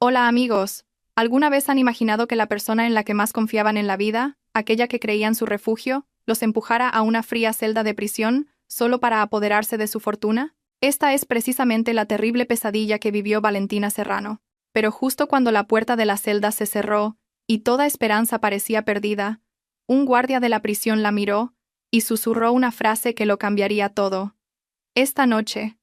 Hola amigos, ¿alguna vez han imaginado que la persona en la que más confiaban en la vida, aquella que creían su refugio, los empujara a una fría celda de prisión solo para apoderarse de su fortuna? Esta es precisamente la terrible pesadilla que vivió Valentina Serrano. Pero justo cuando la puerta de la celda se cerró y toda esperanza parecía perdida, un guardia de la prisión la miró y susurró una frase que lo cambiaría todo. Esta noche,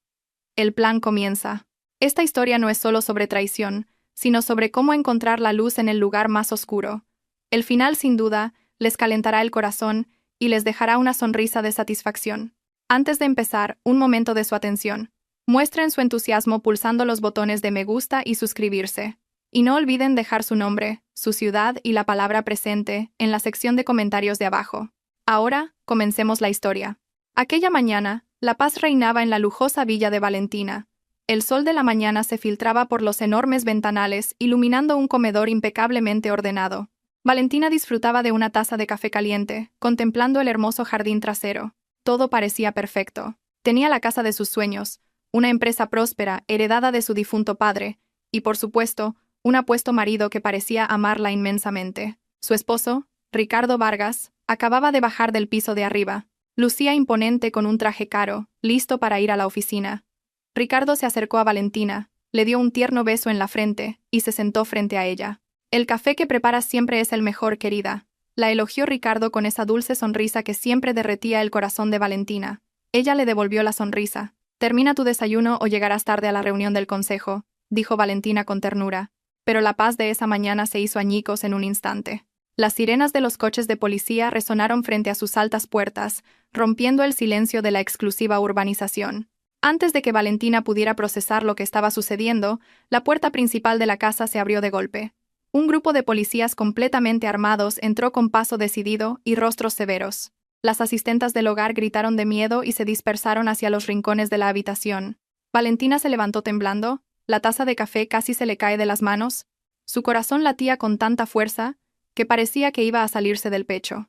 el plan comienza. Esta historia no es solo sobre traición, sino sobre cómo encontrar la luz en el lugar más oscuro. El final, sin duda, les calentará el corazón y les dejará una sonrisa de satisfacción. Antes de empezar, un momento de su atención. Muestren su entusiasmo pulsando los botones de me gusta y suscribirse. Y no olviden dejar su nombre, su ciudad y la palabra presente en la sección de comentarios de abajo. Ahora, comencemos la historia. Aquella mañana, la paz reinaba en la lujosa villa de Valentina. El sol de la mañana se filtraba por los enormes ventanales, iluminando un comedor impecablemente ordenado. Valentina disfrutaba de una taza de café caliente, contemplando el hermoso jardín trasero. Todo parecía perfecto. Tenía la casa de sus sueños, una empresa próspera heredada de su difunto padre, y por supuesto, un apuesto marido que parecía amarla inmensamente. Su esposo, Ricardo Vargas, acababa de bajar del piso de arriba. Lucía imponente con un traje caro, listo para ir a la oficina. Ricardo se acercó a Valentina, le dio un tierno beso en la frente y se sentó frente a ella. El café que preparas siempre es el mejor, querida. La elogió Ricardo con esa dulce sonrisa que siempre derretía el corazón de Valentina. Ella le devolvió la sonrisa. Termina tu desayuno o llegarás tarde a la reunión del consejo, dijo Valentina con ternura. Pero la paz de esa mañana se hizo añicos en un instante. Las sirenas de los coches de policía resonaron frente a sus altas puertas, rompiendo el silencio de la exclusiva urbanización. Antes de que Valentina pudiera procesar lo que estaba sucediendo, la puerta principal de la casa se abrió de golpe. Un grupo de policías completamente armados entró con paso decidido y rostros severos. Las asistentas del hogar gritaron de miedo y se dispersaron hacia los rincones de la habitación. Valentina se levantó temblando, la taza de café casi se le cae de las manos. Su corazón latía con tanta fuerza que parecía que iba a salirse del pecho.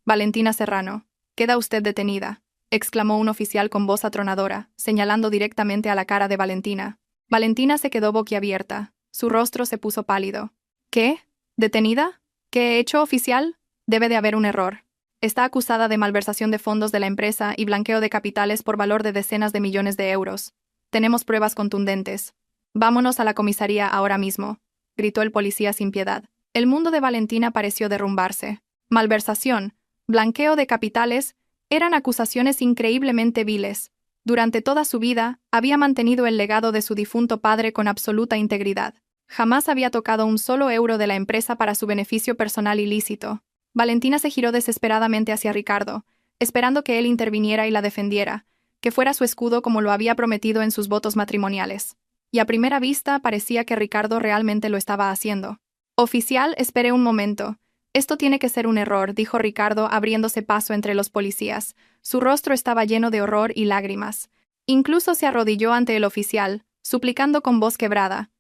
Valentina Serrano, queda usted detenida, exclamó un oficial con voz atronadora, señalando directamente a la cara de Valentina. Valentina se quedó boquiabierta, su rostro se puso pálido. ¿Qué? ¿Detenida? ¿Qué he hecho, oficial? Debe de haber un error. Está acusada de malversación de fondos de la empresa y blanqueo de capitales por valor de decenas de millones de euros. Tenemos pruebas contundentes. Vámonos a la comisaría ahora mismo, gritó el policía sin piedad. El mundo de Valentina pareció derrumbarse. Malversación, blanqueo de capitales, eran acusaciones increíblemente viles. Durante toda su vida, había mantenido el legado de su difunto padre con absoluta integridad. Jamás había tocado un solo euro de la empresa para su beneficio personal ilícito. Valentina se giró desesperadamente hacia Ricardo, esperando que él interviniera y la defendiera, que fuera su escudo como lo había prometido en sus votos matrimoniales. Y a primera vista parecía que Ricardo realmente lo estaba haciendo. Oficial, espere un momento. Esto tiene que ser un error, dijo Ricardo abriéndose paso entre los policías. Su rostro estaba lleno de horror y lágrimas. Incluso se arrodilló ante el oficial, suplicando con voz quebrada.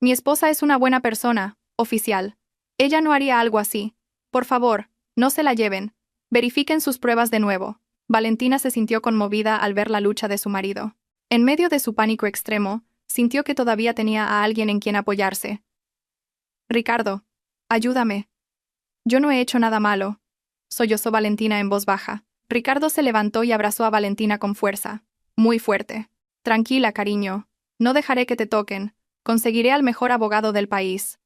Mi esposa es una buena persona, oficial. Ella no haría algo así. Por favor, no se la lleven. Verifiquen sus pruebas de nuevo. Valentina se sintió conmovida al ver la lucha de su marido. En medio de su pánico extremo, sintió que todavía tenía a alguien en quien apoyarse. Ricardo, ayúdame. Yo no he hecho nada malo, sollozó Valentina en voz baja. Ricardo se levantó y abrazó a Valentina con fuerza. Muy fuerte. Tranquila, cariño. No dejaré que te toquen. Conseguiré al mejor abogado del país.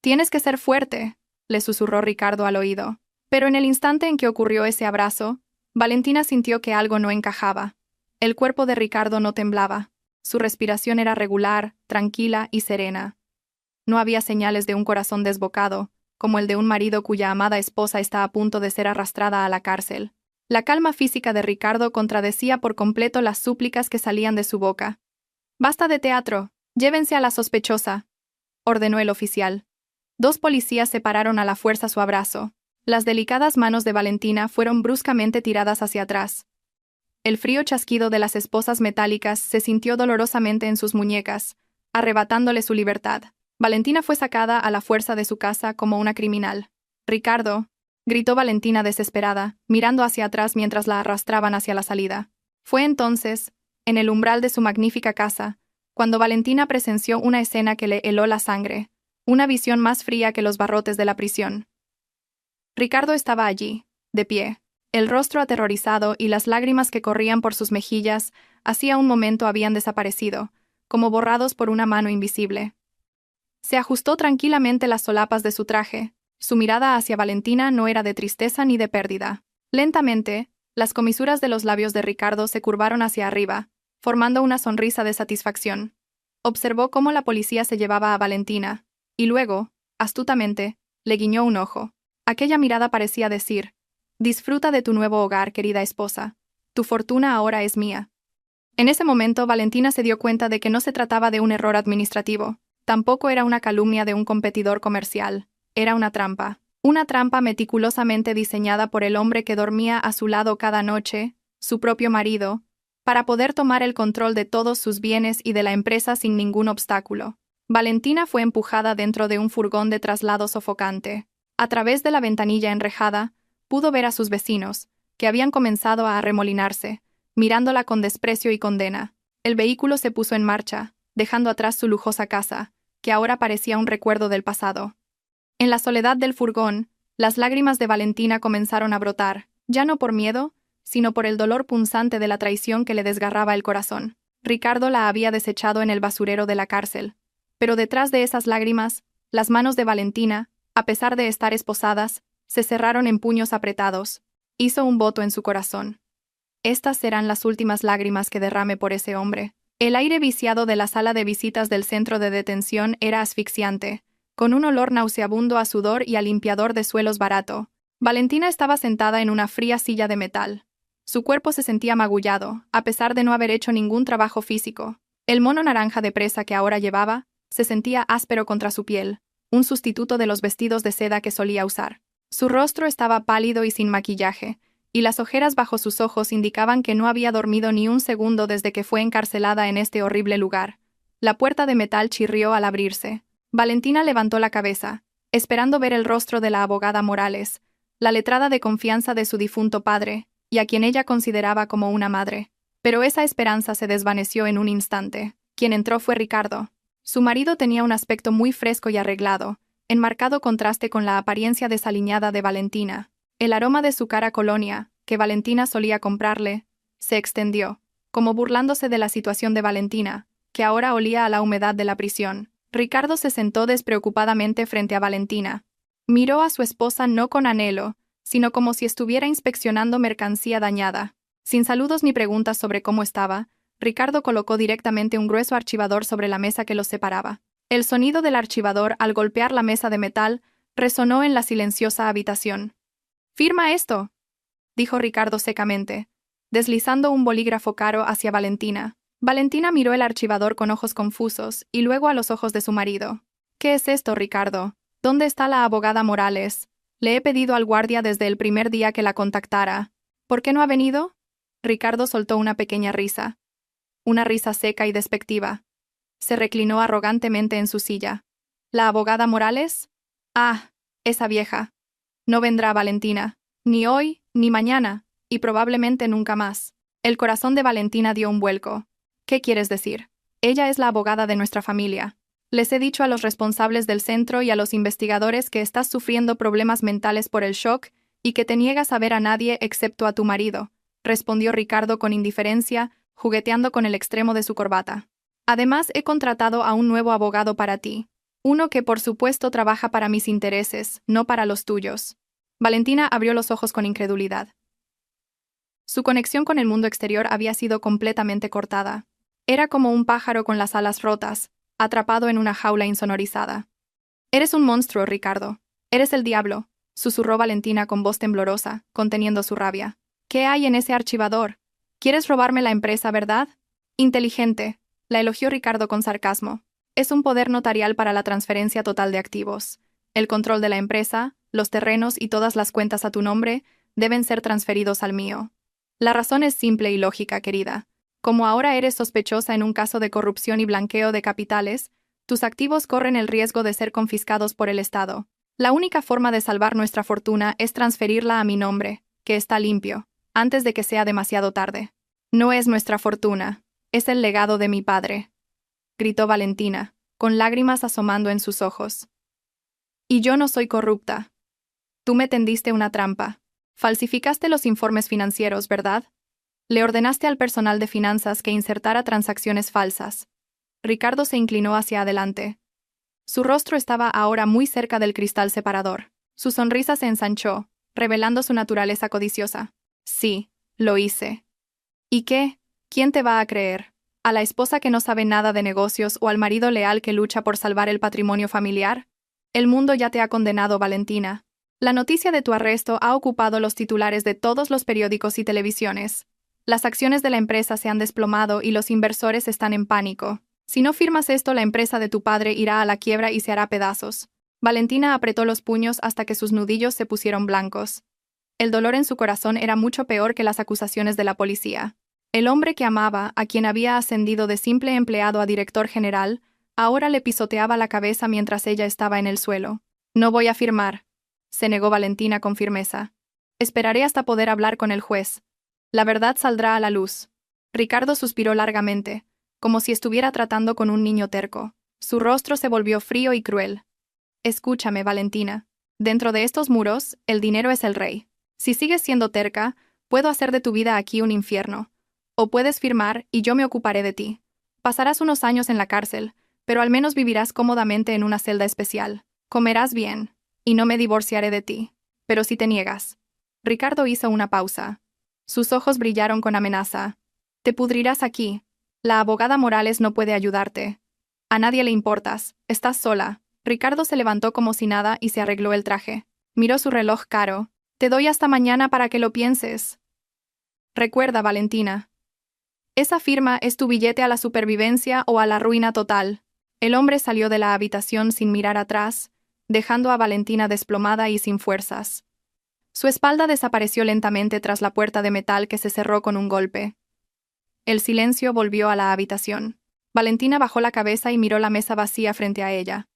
Tienes que ser fuerte, le susurró Ricardo al oído. Pero en el instante en que ocurrió ese abrazo, Valentina sintió que algo no encajaba. El cuerpo de Ricardo no temblaba. Su respiración era regular, tranquila y serena. No había señales de un corazón desbocado, como el de un marido cuya amada esposa está a punto de ser arrastrada a la cárcel. La calma física de Ricardo contradecía por completo las súplicas que salían de su boca. «Basta de teatro, llévense a la sospechosa», ordenó el oficial. Dos policías separaron a la fuerza su abrazo. Las delicadas manos de Valentina fueron bruscamente tiradas hacia atrás. El frío chasquido de las esposas metálicas se sintió dolorosamente en sus muñecas, arrebatándole su libertad. Valentina fue sacada a la fuerza de su casa como una criminal. «Ricardo», gritó Valentina desesperada, mirando hacia atrás mientras la arrastraban hacia la salida. Fue entonces, en el umbral de su magnífica casa, cuando Valentina presenció una escena que le heló la sangre, una visión más fría que los barrotes de la prisión. Ricardo estaba allí, de pie, el rostro aterrorizado y las lágrimas que corrían por sus mejillas hacía un momento habían desaparecido, como borrados por una mano invisible. Se ajustó tranquilamente las solapas de su traje. Su mirada hacia Valentina no era de tristeza ni de pérdida. Lentamente, las comisuras de los labios de Ricardo se curvaron hacia arriba, formando una sonrisa de satisfacción. Observó cómo la policía se llevaba a Valentina, y luego, astutamente, le guiñó un ojo. Aquella mirada parecía decir: «Disfruta de tu nuevo hogar, querida esposa. Tu fortuna ahora es mía». En ese momento, Valentina se dio cuenta de que no se trataba de un error administrativo. Tampoco era una calumnia de un competidor comercial. Era una trampa. Una trampa meticulosamente diseñada por el hombre que dormía a su lado cada noche, su propio marido, para poder tomar el control de todos sus bienes y de la empresa sin ningún obstáculo. Valentina fue empujada dentro de un furgón de traslado sofocante. A través de la ventanilla enrejada, pudo ver a sus vecinos, que habían comenzado a arremolinarse, mirándola con desprecio y condena. El vehículo se puso en marcha, dejando atrás su lujosa casa, que ahora parecía un recuerdo del pasado. En la soledad del furgón, las lágrimas de Valentina comenzaron a brotar, ya no por miedo, sino por el dolor punzante de la traición que le desgarraba el corazón. Ricardo la había desechado en el basurero de la cárcel, pero detrás de esas lágrimas, las manos de Valentina, a pesar de estar esposadas, se cerraron en puños apretados. Hizo un voto en su corazón. Estas serán las últimas lágrimas que derrame por ese hombre. El aire viciado de la sala de visitas del centro de detención era asfixiante, con un olor nauseabundo a sudor y a limpiador de suelos barato. Valentina estaba sentada en una fría silla de metal. Su cuerpo se sentía magullado, a pesar de no haber hecho ningún trabajo físico. El mono naranja de presa que ahora llevaba se sentía áspero contra su piel, un sustituto de los vestidos de seda que solía usar. Su rostro estaba pálido y sin maquillaje, y las ojeras bajo sus ojos indicaban que no había dormido ni un segundo desde que fue encarcelada en este horrible lugar. La puerta de metal chirrió al abrirse. Valentina levantó la cabeza, esperando ver el rostro de la abogada Morales, la letrada de confianza de su difunto padre, y a quien ella consideraba como una madre. Pero esa esperanza se desvaneció en un instante. Quien entró fue Ricardo. Su marido tenía un aspecto muy fresco y arreglado, en marcado contraste con la apariencia desaliñada de Valentina. El aroma de su cara colonia, que Valentina solía comprarle, se extendió, como burlándose de la situación de Valentina, que ahora olía a la humedad de la prisión. Ricardo se sentó despreocupadamente frente a Valentina. Miró a su esposa no con anhelo, sino como si estuviera inspeccionando mercancía dañada. Sin saludos ni preguntas sobre cómo estaba, Ricardo colocó directamente un grueso archivador sobre la mesa que los separaba. El sonido del archivador al golpear la mesa de metal resonó en la silenciosa habitación. «¡Firma esto!», dijo Ricardo secamente, deslizando un bolígrafo caro hacia Valentina. Valentina miró el archivador con ojos confusos y luego a los ojos de su marido. «¿Qué es esto, Ricardo? ¿Dónde está la abogada Morales? Le he pedido al guardia desde el primer día que la contactara. ¿Por qué no ha venido?». Ricardo soltó una pequeña risa. Una risa seca y despectiva. Se reclinó arrogantemente en su silla. «¿La abogada Morales? Ah, esa vieja. No vendrá, Valentina. Ni hoy, ni mañana, y probablemente nunca más». El corazón de Valentina dio un vuelco. «¿Qué quieres decir? Ella es la abogada de nuestra familia. Les he dicho a los responsables del centro y a los investigadores que estás sufriendo problemas mentales por el shock y que te niegas a ver a nadie excepto a tu marido», respondió Ricardo con indiferencia, jugueteando con el extremo de su corbata. «Además, he contratado a un nuevo abogado para ti. Uno que por supuesto trabaja para mis intereses, no para los tuyos». Valentina abrió los ojos con incredulidad. Su conexión con el mundo exterior había sido completamente cortada. Era como un pájaro con las alas rotas, atrapado en una jaula insonorizada. «Eres un monstruo, Ricardo. Eres el diablo», susurró Valentina con voz temblorosa, conteniendo su rabia. «¿Qué hay en ese archivador? ¿Quieres robarme la empresa, verdad?». «Inteligente», la elogió Ricardo con sarcasmo. «Es un poder notarial para la transferencia total de activos. El control de la empresa, los terrenos y todas las cuentas a tu nombre deben ser transferidos al mío. La razón es simple y lógica, querida. Como ahora eres sospechosa en un caso de corrupción y blanqueo de capitales, tus activos corren el riesgo de ser confiscados por el Estado. La única forma de salvar nuestra fortuna es transferirla a mi nombre, que está limpio, antes de que sea demasiado tarde. No es nuestra fortuna, es el legado de mi padre». gritó Valentina, con lágrimas asomando en sus ojos. Y yo no soy corrupta. Tú me tendiste una trampa. Falsificaste los informes financieros, ¿verdad? Le ordenaste al personal de finanzas que insertara transacciones falsas. Ricardo se inclinó hacia adelante. Su rostro estaba ahora muy cerca del cristal separador. Su sonrisa se ensanchó, revelando su naturaleza codiciosa. Sí, lo hice. ¿Y qué? ¿Quién te va a creer? ¿A la esposa que no sabe nada de negocios o al marido leal que lucha por salvar el patrimonio familiar? El mundo ya te ha condenado, Valentina. La noticia de tu arresto ha ocupado los titulares de todos los periódicos y televisiones. Las acciones de la empresa se han desplomado y los inversores están en pánico. Si no firmas esto, la empresa de tu padre irá a la quiebra y se hará pedazos. Valentina apretó los puños hasta que sus nudillos se pusieron blancos. El dolor en su corazón era mucho peor que las acusaciones de la policía. El hombre que amaba, a quien había ascendido de simple empleado a director general, ahora le pisoteaba la cabeza mientras ella estaba en el suelo. No voy a firmar, se negó Valentina con firmeza. Esperaré hasta poder hablar con el juez. La verdad saldrá a la luz. Ricardo suspiró largamente, como si estuviera tratando con un niño terco. Su rostro se volvió frío y cruel. Escúchame, Valentina. Dentro de estos muros, el dinero es el rey. Si sigues siendo terca, puedo hacer de tu vida aquí un infierno. O puedes firmar y yo me ocuparé de ti. Pasarás unos años en la cárcel, pero al menos vivirás cómodamente en una celda especial. Comerás bien, y no me divorciaré de ti. Pero si te niegas. Ricardo hizo una pausa. Sus ojos brillaron con amenaza. Te pudrirás aquí. La abogada Morales no puede ayudarte. A nadie le importas, estás sola. Ricardo se levantó como si nada y se arregló el traje. Miró su reloj caro. Te doy hasta mañana para que lo pienses. Recuerda, Valentina. Esa firma es tu billete a la supervivencia o a la ruina total. El hombre salió de la habitación sin mirar atrás, dejando a Valentina desplomada y sin fuerzas. Su espalda desapareció lentamente tras la puerta de metal que se cerró con un golpe. El silencio volvió a la habitación. Valentina bajó la cabeza y miró la mesa vacía frente a ella.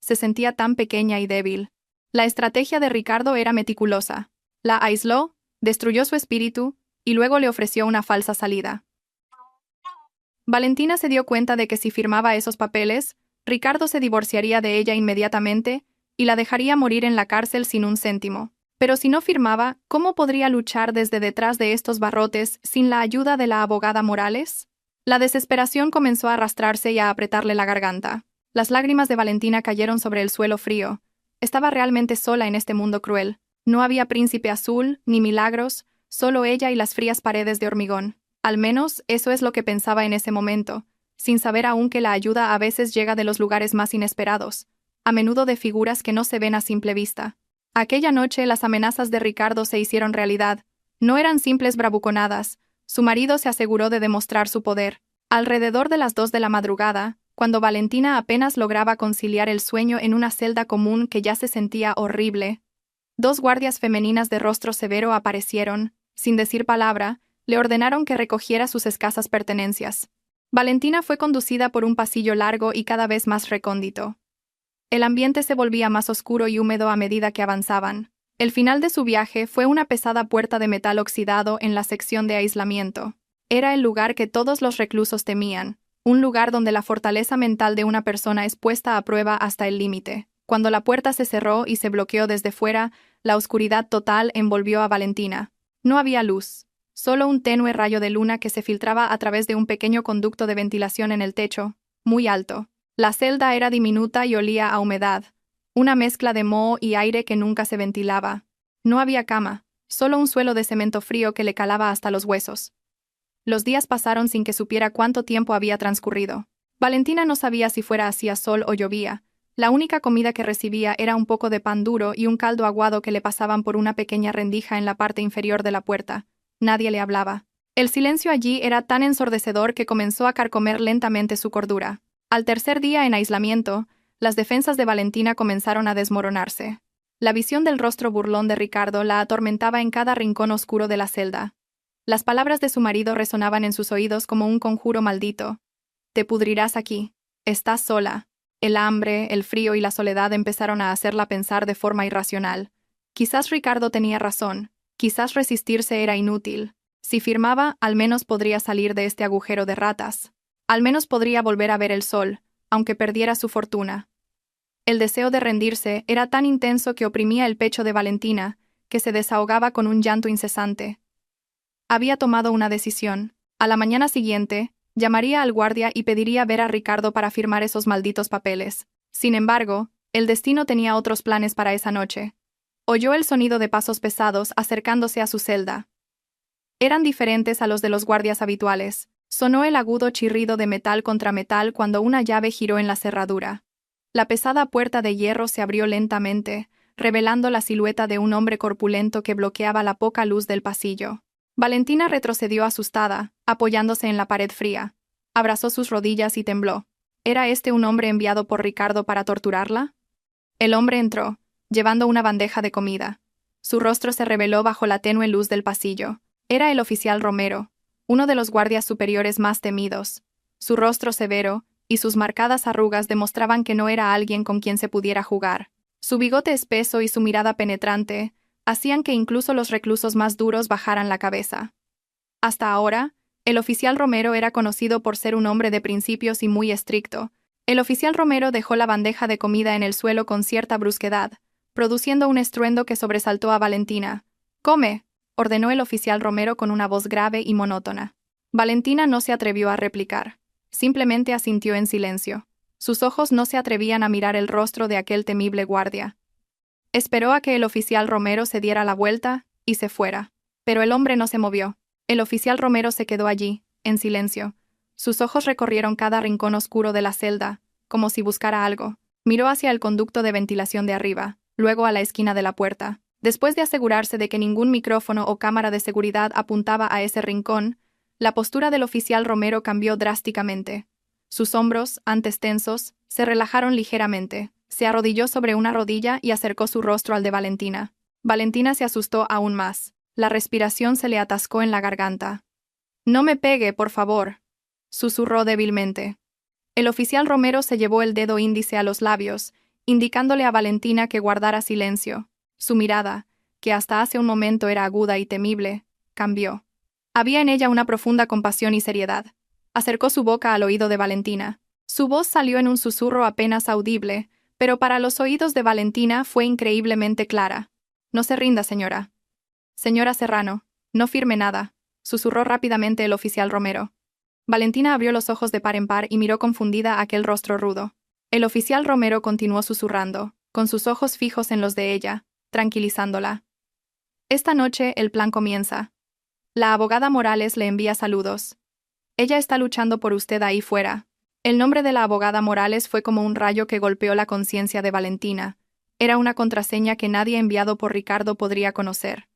Se sentía tan pequeña y débil. La estrategia de Ricardo era meticulosa. La aisló, destruyó su espíritu, y luego le ofreció una falsa salida. Valentina se dio cuenta de que si firmaba esos papeles, Ricardo se divorciaría de ella inmediatamente y la dejaría morir en la cárcel sin un céntimo. Pero si no firmaba, ¿cómo podría luchar desde detrás de estos barrotes sin la ayuda de la abogada Morales? La desesperación comenzó a arrastrarse y a apretarle la garganta. Las lágrimas de Valentina cayeron sobre el suelo frío. Estaba realmente sola en este mundo cruel. No había príncipe azul, ni milagros, solo ella y las frías paredes de hormigón. Al menos, eso es lo que pensaba en ese momento, sin saber aún que la ayuda a veces llega de los lugares más inesperados, a menudo de figuras que no se ven a simple vista. Aquella noche las amenazas de Ricardo se hicieron realidad. No eran simples bravuconadas. Su marido se aseguró de demostrar su poder. Alrededor de las 2 de la madrugada, cuando Valentina apenas lograba conciliar el sueño en una celda común que ya se sentía horrible, 2 guardias femeninas de rostro severo aparecieron, sin decir palabra, le ordenaron que recogiera sus escasas pertenencias. Valentina fue conducida por un pasillo largo y cada vez más recóndito. El ambiente se volvía más oscuro y húmedo a medida que avanzaban. El final de su viaje fue una pesada puerta de metal oxidado en la sección de aislamiento. Era el lugar que todos los reclusos temían, un lugar donde la fortaleza mental de una persona es puesta a prueba hasta el límite. Cuando la puerta se cerró y se bloqueó desde fuera, la oscuridad total envolvió a Valentina. No había luz, solo un tenue rayo de luna que se filtraba a través de un pequeño conducto de ventilación en el techo, muy alto. La celda era diminuta y olía a humedad, una mezcla de moho y aire que nunca se ventilaba. No había cama, solo un suelo de cemento frío que le calaba hasta los huesos. Los días pasaron sin que supiera cuánto tiempo había transcurrido. Valentina no sabía si fuera hacía sol o llovía. La única comida que recibía era un poco de pan duro y un caldo aguado que le pasaban por una pequeña rendija en la parte inferior de la puerta. Nadie le hablaba. El silencio allí era tan ensordecedor que comenzó a carcomer lentamente su cordura. Al tercer día en aislamiento, las defensas de Valentina comenzaron a desmoronarse. La visión del rostro burlón de Ricardo la atormentaba en cada rincón oscuro de la celda. Las palabras de su marido resonaban en sus oídos como un conjuro maldito. Te pudrirás aquí. Estás sola. El hambre, el frío y la soledad empezaron a hacerla pensar de forma irracional. Quizás Ricardo tenía razón. Quizás resistirse era inútil. Si firmaba, al menos podría salir de este agujero de ratas. Al menos podría volver a ver el sol, aunque perdiera su fortuna. El deseo de rendirse era tan intenso que oprimía el pecho de Valentina, que se desahogaba con un llanto incesante. Había tomado una decisión. A la mañana siguiente, llamaría al guardia y pediría ver a Ricardo para firmar esos malditos papeles. Sin embargo, el destino tenía otros planes para esa noche. Oyó el sonido de pasos pesados acercándose a su celda. Eran diferentes a los de los guardias habituales. Sonó el agudo chirrido de metal contra metal cuando una llave giró en la cerradura. La pesada puerta de hierro se abrió lentamente, revelando la silueta de un hombre corpulento que bloqueaba la poca luz del pasillo. Valentina retrocedió asustada, apoyándose en la pared fría. Abrazó sus rodillas y tembló. ¿Era este un hombre enviado por Ricardo para torturarla? El hombre entró, llevando una bandeja de comida. Su rostro se reveló bajo la tenue luz del pasillo. Era el oficial Romero, uno de los guardias superiores más temidos. Su rostro severo y sus marcadas arrugas demostraban que no era alguien con quien se pudiera jugar. Su bigote espeso y su mirada penetrante hacían que incluso los reclusos más duros bajaran la cabeza. Hasta ahora, el oficial Romero era conocido por ser un hombre de principios y muy estricto. El oficial Romero dejó la bandeja de comida en el suelo con cierta brusquedad, produciendo un estruendo que sobresaltó a Valentina. «¡Come!», ordenó el oficial Romero con una voz grave y monótona. Valentina no se atrevió a replicar. Simplemente asintió en silencio. Sus ojos no se atrevían a mirar el rostro de aquel temible guardia. Esperó a que el oficial Romero se diera la vuelta y se fuera. Pero el hombre no se movió. El oficial Romero se quedó allí, en silencio. Sus ojos recorrieron cada rincón oscuro de la celda, como si buscara algo. Miró hacia el conducto de ventilación de arriba, luego a la esquina de la puerta. Después de asegurarse de que ningún micrófono o cámara de seguridad apuntaba a ese rincón, la postura del oficial Romero cambió drásticamente. Sus hombros, antes tensos, se relajaron ligeramente. Se arrodilló sobre una rodilla y acercó su rostro al de Valentina. Valentina se asustó aún más. La respiración se le atascó en la garganta. «No me pegue, por favor», susurró débilmente. El oficial Romero se llevó el dedo índice a los labios, indicándole a Valentina que guardara silencio. Su mirada, que hasta hace un momento era aguda y temible, cambió. Había en ella una profunda compasión y seriedad. Acercó su boca al oído de Valentina. Su voz salió en un susurro apenas audible, pero para los oídos de Valentina fue increíblemente clara. «No se rinda, señora». «Señora Serrano, no firme nada», susurró rápidamente el oficial Romero. Valentina abrió los ojos de par en par y miró confundida aquel rostro rudo. El oficial Romero continuó susurrando, con sus ojos fijos en los de ella, tranquilizándola. «Esta noche el plan comienza. La abogada Morales le envía saludos. Ella está luchando por usted ahí fuera». El nombre de la abogada Morales fue como un rayo que golpeó la conciencia de Valentina. Era una contraseña que nadie enviado por Ricardo podría conocer.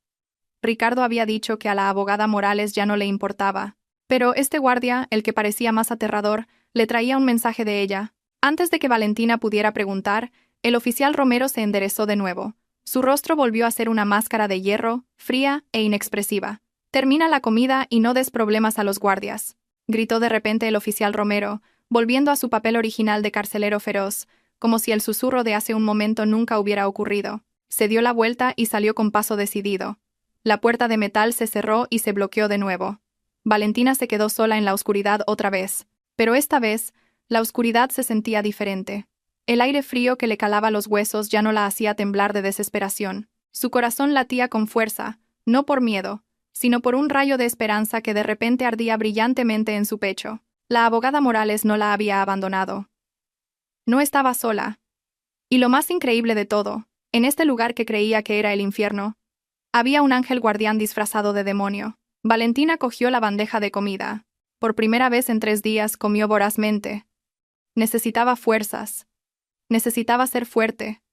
Ricardo había dicho que a la abogada Morales ya no le importaba. Pero este guardia, el que parecía más aterrador, le traía un mensaje de ella. Antes de que Valentina pudiera preguntar, el oficial Romero se enderezó de nuevo. Su rostro volvió a ser una máscara de hierro, fría e inexpresiva. «Termina la comida y no des problemas a los guardias», gritó de repente el oficial Romero, volviendo a su papel original de carcelero feroz, como si el susurro de hace un momento nunca hubiera ocurrido. Se dio la vuelta y salió con paso decidido. La puerta de metal se cerró y se bloqueó de nuevo. Valentina se quedó sola en la oscuridad otra vez, pero esta vez, la oscuridad se sentía diferente. El aire frío que le calaba los huesos ya no la hacía temblar de desesperación. Su corazón latía con fuerza, no por miedo, sino por un rayo de esperanza que de repente ardía brillantemente en su pecho. La abogada Morales no la había abandonado. No estaba sola. Y lo más increíble de todo, en este lugar que creía que era el infierno, había un ángel guardián disfrazado de demonio. Valentina cogió la bandeja de comida. Por primera vez en 3 días comió vorazmente. Necesitaba fuerzas. Necesitaba ser fuerte.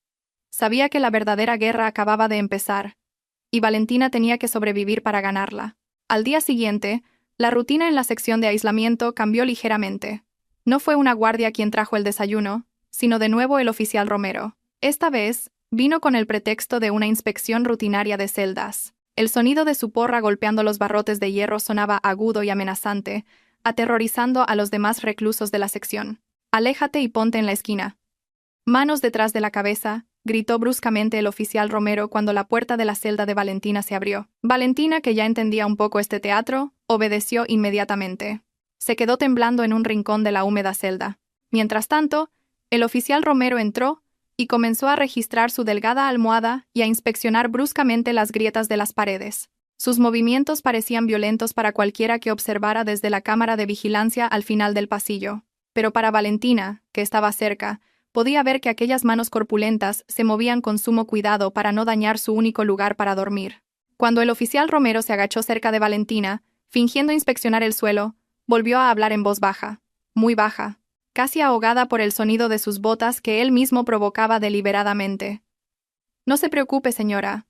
Sabía que la verdadera guerra acababa de empezar, y Valentina tenía que sobrevivir para ganarla. Al día siguiente, la rutina en la sección de aislamiento cambió ligeramente. No fue una guardia quien trajo el desayuno, sino de nuevo el oficial Romero. Esta vez, vino con el pretexto de una inspección rutinaria de celdas. El sonido de su porra golpeando los barrotes de hierro sonaba agudo y amenazante, aterrorizando a los demás reclusos de la sección. «Aléjate y ponte en la esquina». «Manos detrás de la cabeza», gritó bruscamente el oficial Romero cuando la puerta de la celda de Valentina se abrió. Valentina, que ya entendía un poco este teatro, obedeció inmediatamente. Se quedó temblando en un rincón de la húmeda celda. Mientras tanto, el oficial Romero entró y comenzó a registrar su delgada almohada y a inspeccionar bruscamente las grietas de las paredes. Sus movimientos parecían violentos para cualquiera que observara desde la cámara de vigilancia al final del pasillo. Pero para Valentina, que estaba cerca, podía ver que aquellas manos corpulentas se movían con sumo cuidado para no dañar su único lugar para dormir. Cuando el oficial Romero se agachó cerca de Valentina, fingiendo inspeccionar el suelo, volvió a hablar en voz baja, muy baja, casi ahogada por el sonido de sus botas que él mismo provocaba deliberadamente. «No se preocupe, señora.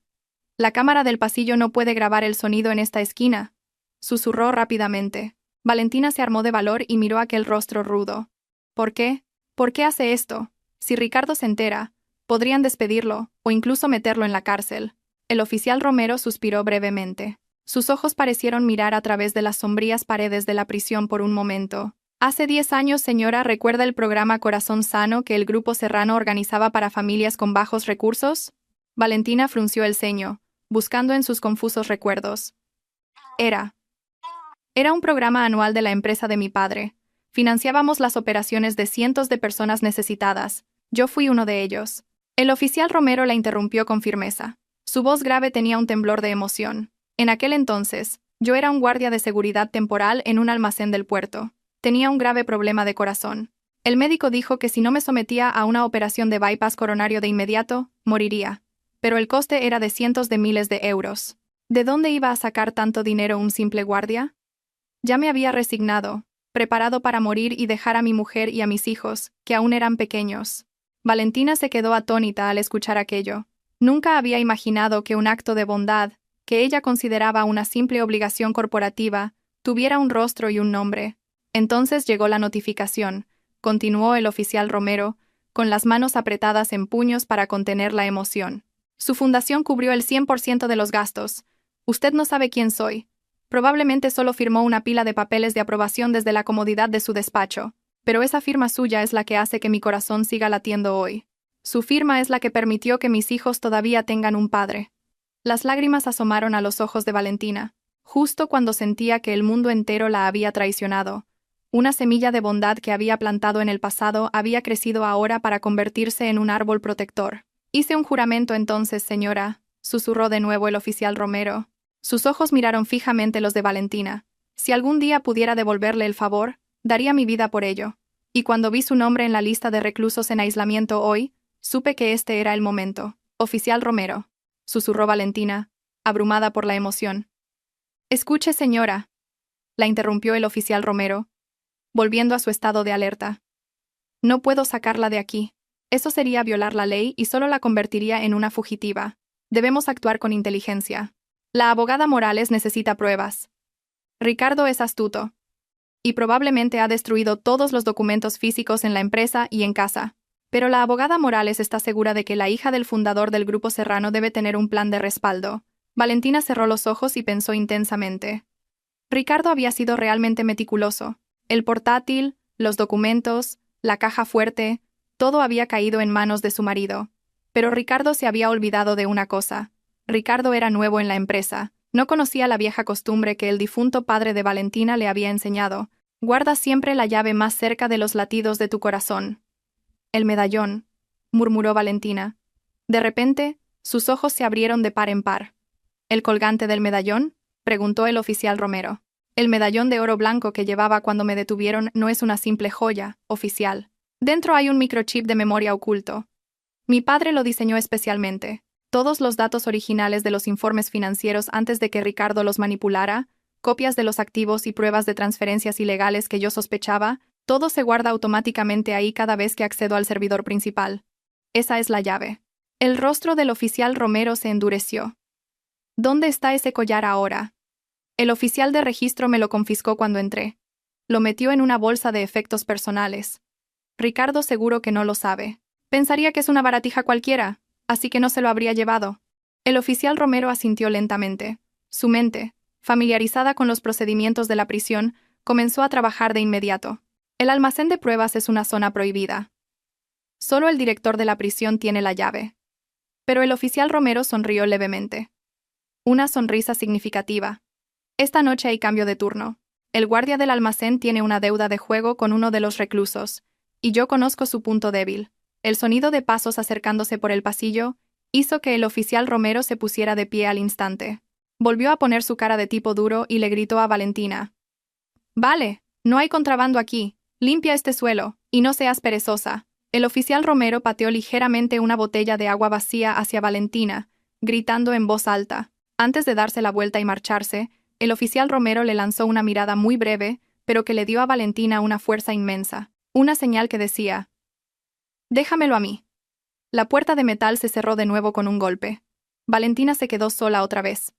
La cámara del pasillo no puede grabar el sonido en esta esquina», susurró rápidamente. Valentina se armó de valor y miró aquel rostro rudo. «¿Por qué? ¿Por qué hace esto? Si Ricardo se entera, podrían despedirlo o incluso meterlo en la cárcel». El oficial Romero suspiró brevemente. Sus ojos parecieron mirar a través de las sombrías paredes de la prisión por un momento. «Hace 10 años, señora, ¿recuerda el programa Corazón Sano que el Grupo Serrano organizaba para familias con bajos recursos?» Valentina frunció el ceño, buscando en sus confusos recuerdos. Era un programa anual de la empresa de mi padre. Financiábamos las operaciones de cientos de personas necesitadas. Yo fui uno de ellos. El oficial Romero la interrumpió con firmeza. Su voz grave tenía un temblor de emoción. En aquel entonces, yo era un guardia de seguridad temporal en un almacén del puerto. Tenía un grave problema de corazón. El médico dijo que si no me sometía a una operación de bypass coronario de inmediato, moriría. Pero el coste era de cientos de miles de euros. ¿De dónde iba a sacar tanto dinero un simple guardia? Ya me había resignado, preparado para morir y dejar a mi mujer y a mis hijos, que aún eran pequeños. Valentina se quedó atónita al escuchar aquello. Nunca había imaginado que un acto de bondad, que ella consideraba una simple obligación corporativa, tuviera un rostro y un nombre. Entonces llegó la notificación, continuó el oficial Romero, con las manos apretadas en puños para contener la emoción. Su fundación cubrió el 100% de los gastos. Usted no sabe quién soy. Probablemente solo firmó una pila de papeles de aprobación desde la comodidad de su despacho, pero esa firma suya es la que hace que mi corazón siga latiendo hoy. Su firma es la que permitió que mis hijos todavía tengan un padre. Las lágrimas asomaron a los ojos de Valentina, justo cuando sentía que el mundo entero la había traicionado. Una semilla de bondad que había plantado en el pasado había crecido ahora para convertirse en un árbol protector. «Hice un juramento entonces, señora», susurró de nuevo el oficial Romero. Sus ojos miraron fijamente los de Valentina. «Si algún día pudiera devolverle el favor, daría mi vida por ello. Y cuando vi su nombre en la lista de reclusos en aislamiento hoy, supe que este era el momento». «Oficial Romero», susurró Valentina, abrumada por la emoción. «Escuche, señora», la interrumpió el oficial Romero, volviendo a su estado de alerta. «No puedo sacarla de aquí. Eso sería violar la ley y solo la convertiría en una fugitiva. Debemos actuar con inteligencia. La abogada Morales necesita pruebas. Ricardo es astuto. Y probablemente ha destruido todos los documentos físicos en la empresa y en casa. Pero la abogada Morales está segura de que la hija del fundador del Grupo Serrano debe tener un plan de respaldo». Valentina cerró los ojos y pensó intensamente. Ricardo había sido realmente meticuloso. El portátil, los documentos, la caja fuerte, todo había caído en manos de su marido. Pero Ricardo se había olvidado de una cosa. Ricardo era nuevo en la empresa. No conocía la vieja costumbre que el difunto padre de Valentina le había enseñado. «Guarda siempre la llave más cerca de los latidos de tu corazón». «El medallón», murmuró Valentina. De repente, sus ojos se abrieron de par en par. «¿El colgante del medallón?», preguntó el oficial Romero. «El medallón de oro blanco que llevaba cuando me detuvieron no es una simple joya, oficial. Dentro hay un microchip de memoria oculto. Mi padre lo diseñó especialmente. Todos los datos originales de los informes financieros antes de que Ricardo los manipulara, copias de los activos y pruebas de transferencias ilegales que yo sospechaba, todo se guarda automáticamente ahí cada vez que accedo al servidor principal. Esa es la llave». El rostro del oficial Romero se endureció. «¿Dónde está ese collar ahora?» «El oficial de registro me lo confiscó cuando entré. Lo metió en una bolsa de efectos personales. Ricardo seguro que no lo sabe. Pensaría que es una baratija cualquiera, así que no se lo habría llevado». El oficial Romero asintió lentamente. Su mente, familiarizada con los procedimientos de la prisión, comenzó a trabajar de inmediato. El almacén de pruebas es una zona prohibida. Solo el director de la prisión tiene la llave. Pero el oficial Romero sonrió levemente. Una sonrisa significativa. «Esta noche hay cambio de turno. El guardia del almacén tiene una deuda de juego con uno de los reclusos, y yo conozco su punto débil. El sonido de pasos acercándose por el pasillo hizo que el oficial Romero se pusiera de pie al instante. Volvió a poner su cara de tipo duro y le gritó a Valentina. «Vale, no hay contrabando aquí. Limpia este suelo, y no seas perezosa». El oficial Romero pateó ligeramente una botella de agua vacía hacia Valentina, gritando en voz alta. Antes de darse la vuelta y marcharse, el oficial Romero le lanzó una mirada muy breve, pero que le dio a Valentina una fuerza inmensa. Una señal que decía: «Déjamelo a mí». La puerta de metal se cerró de nuevo con un golpe. Valentina se quedó sola otra vez.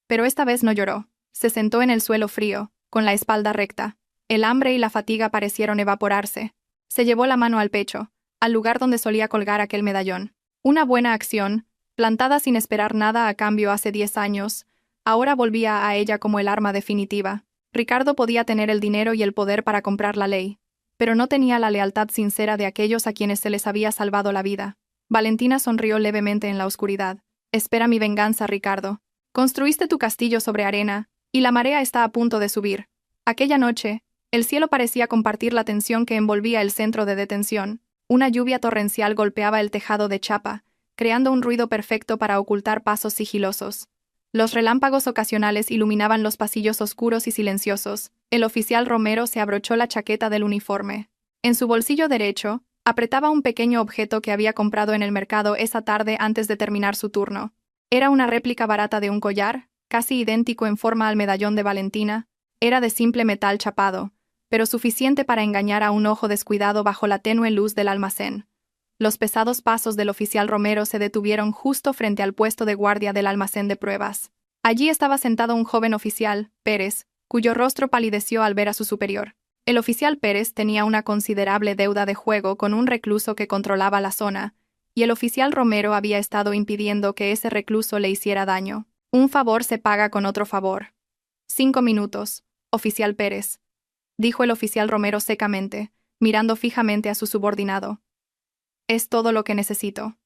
Pero esta vez no lloró. Se sentó en el suelo frío, con la espalda recta. El hambre y la fatiga parecieron evaporarse. Se llevó la mano al pecho, al lugar donde solía colgar aquel medallón. Una buena acción, plantada sin esperar nada a cambio hace 10 años, ahora volvía a ella como el arma definitiva. Ricardo podía tener el dinero y el poder para comprar la ley, pero no tenía la lealtad sincera de aquellos a quienes se les había salvado la vida. Valentina sonrió levemente en la oscuridad. «Espera mi venganza, Ricardo. Construiste tu castillo sobre arena, y la marea está a punto de subir». Aquella noche, el cielo parecía compartir la tensión que envolvía el centro de detención. Una lluvia torrencial golpeaba el tejado de chapa, creando un ruido perfecto para ocultar pasos sigilosos. Los relámpagos ocasionales iluminaban los pasillos oscuros y silenciosos. El oficial Romero se abrochó la chaqueta del uniforme. En su bolsillo derecho, apretaba un pequeño objeto que había comprado en el mercado esa tarde antes de terminar su turno. Era una réplica barata de un collar, casi idéntico en forma al medallón de Valentina. Era de simple metal chapado, pero suficiente para engañar a un ojo descuidado bajo la tenue luz del almacén. Los pesados pasos del oficial Romero se detuvieron justo frente al puesto de guardia del almacén de pruebas. Allí estaba sentado un joven oficial, Pérez, cuyo rostro palideció al ver a su superior. El oficial Pérez tenía una considerable deuda de juego con un recluso que controlaba la zona, y el oficial Romero había estado impidiendo que ese recluso le hiciera daño. Un favor se paga con otro favor. 5 minutos, oficial Pérez, dijo el oficial Romero secamente, mirando fijamente a su subordinado. «Es todo lo que necesito».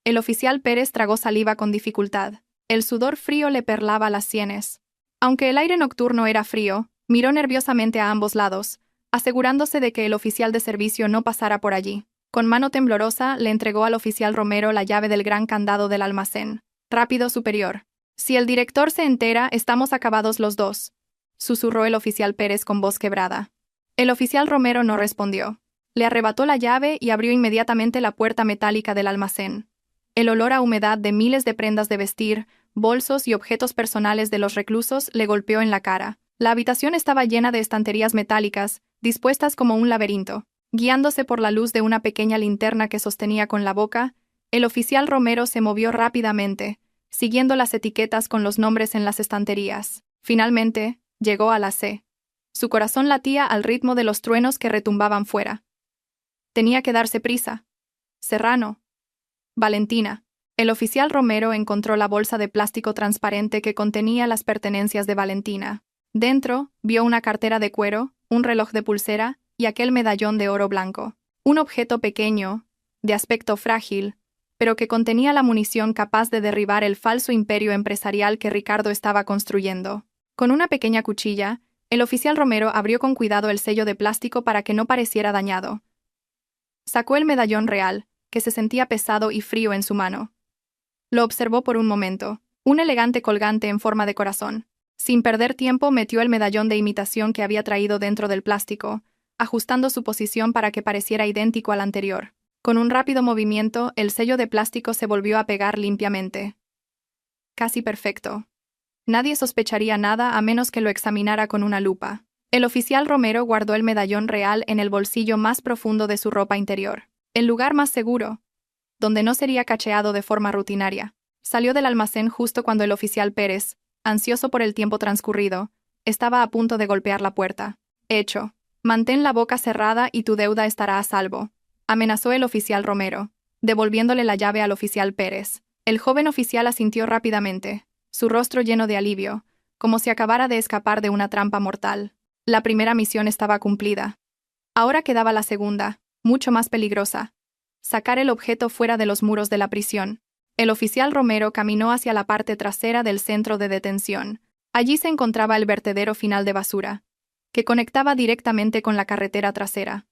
El oficial Pérez tragó saliva con dificultad. El sudor frío le perlaba las sienes. Aunque el aire nocturno era frío, miró nerviosamente a ambos lados, asegurándose de que el oficial de servicio no pasara por allí. Con mano temblorosa le entregó al oficial Romero la llave del gran candado del almacén. «Rápido, superior. Si el director se entera, estamos acabados los dos», susurró el oficial Pérez con voz quebrada. El oficial Romero no respondió. Le arrebató la llave y abrió inmediatamente la puerta metálica del almacén. El olor a humedad de miles de prendas de vestir, bolsos y objetos personales de los reclusos le golpeó en la cara. La habitación estaba llena de estanterías metálicas, dispuestas como un laberinto. Guiándose por la luz de una pequeña linterna que sostenía con la boca, el oficial Romero se movió rápidamente, siguiendo las etiquetas con los nombres en las estanterías. Finalmente, llegó a la C. Su corazón latía al ritmo de los truenos que retumbaban fuera. Tenía que darse prisa. Serrano. Valentina. El oficial Romero encontró la bolsa de plástico transparente que contenía las pertenencias de Valentina. Dentro, vio una cartera de cuero, un reloj de pulsera y aquel medallón de oro blanco. Un objeto pequeño, de aspecto frágil, pero que contenía la munición capaz de derribar el falso imperio empresarial que Ricardo estaba construyendo. Con una pequeña cuchilla, el oficial Romero abrió con cuidado el sello de plástico para que no pareciera dañado. Sacó el medallón real, que se sentía pesado y frío en su mano. Lo observó por un momento, un elegante colgante en forma de corazón. Sin perder tiempo, metió el medallón de imitación que había traído dentro del plástico, ajustando su posición para que pareciera idéntico al anterior. Con un rápido movimiento, el sello de plástico se volvió a pegar limpiamente. Casi perfecto. Nadie sospecharía nada a menos que lo examinara con una lupa. El oficial Romero guardó el medallón real en el bolsillo más profundo de su ropa interior. El lugar más seguro, donde no sería cacheado de forma rutinaria. Salió del almacén justo cuando el oficial Pérez, ansioso por el tiempo transcurrido, estaba a punto de golpear la puerta. «Hecho. Mantén la boca cerrada y tu deuda estará a salvo», amenazó el oficial Romero, devolviéndole la llave al oficial Pérez. El joven oficial asintió rápidamente, su rostro lleno de alivio, como si acabara de escapar de una trampa mortal. La primera misión estaba cumplida. Ahora quedaba la segunda, mucho más peligrosa: sacar el objeto fuera de los muros de la prisión. El oficial Romero caminó hacia la parte trasera del centro de detención. Allí se encontraba el vertedero final de basura. que conectaba directamente con la carretera trasera.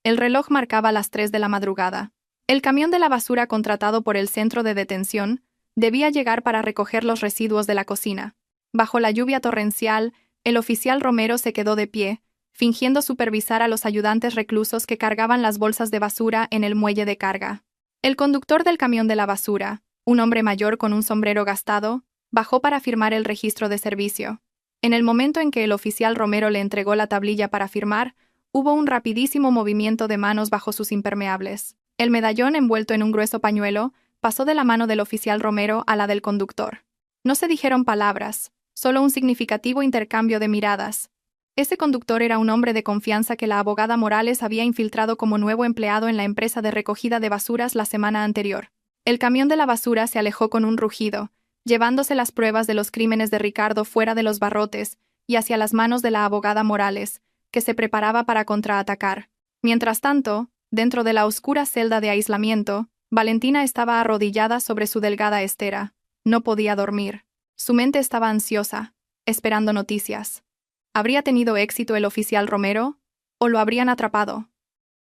El reloj marcaba las 3 de la madrugada. El camión de la basura contratado por el centro de detención debía llegar para recoger los residuos de la cocina. Bajo la lluvia torrencial, el oficial Romero se quedó de pie, fingiendo supervisar a los ayudantes reclusos que cargaban las bolsas de basura en el muelle de carga. El conductor del camión de la basura, un hombre mayor con un sombrero gastado, bajó para firmar el registro de servicio. En el momento en que el oficial Romero le entregó la tablilla para firmar, hubo un rapidísimo movimiento de manos bajo sus impermeables. El medallón envuelto en un grueso pañuelo pasó de la mano del oficial Romero a la del conductor. No se dijeron palabras, solo un significativo intercambio de miradas. Ese conductor era un hombre de confianza que la abogada Morales había infiltrado como nuevo empleado en la empresa de recogida de basuras la semana anterior. El camión de la basura se alejó con un rugido, llevándose las pruebas de los crímenes de Ricardo fuera de los barrotes y hacia las manos de la abogada Morales, que se preparaba para contraatacar. Mientras tanto, dentro de la oscura celda de aislamiento, Valentina estaba arrodillada sobre su delgada estera. No podía dormir. Su mente estaba ansiosa, esperando noticias. ¿Habría tenido éxito el oficial Romero? ¿O lo habrían atrapado?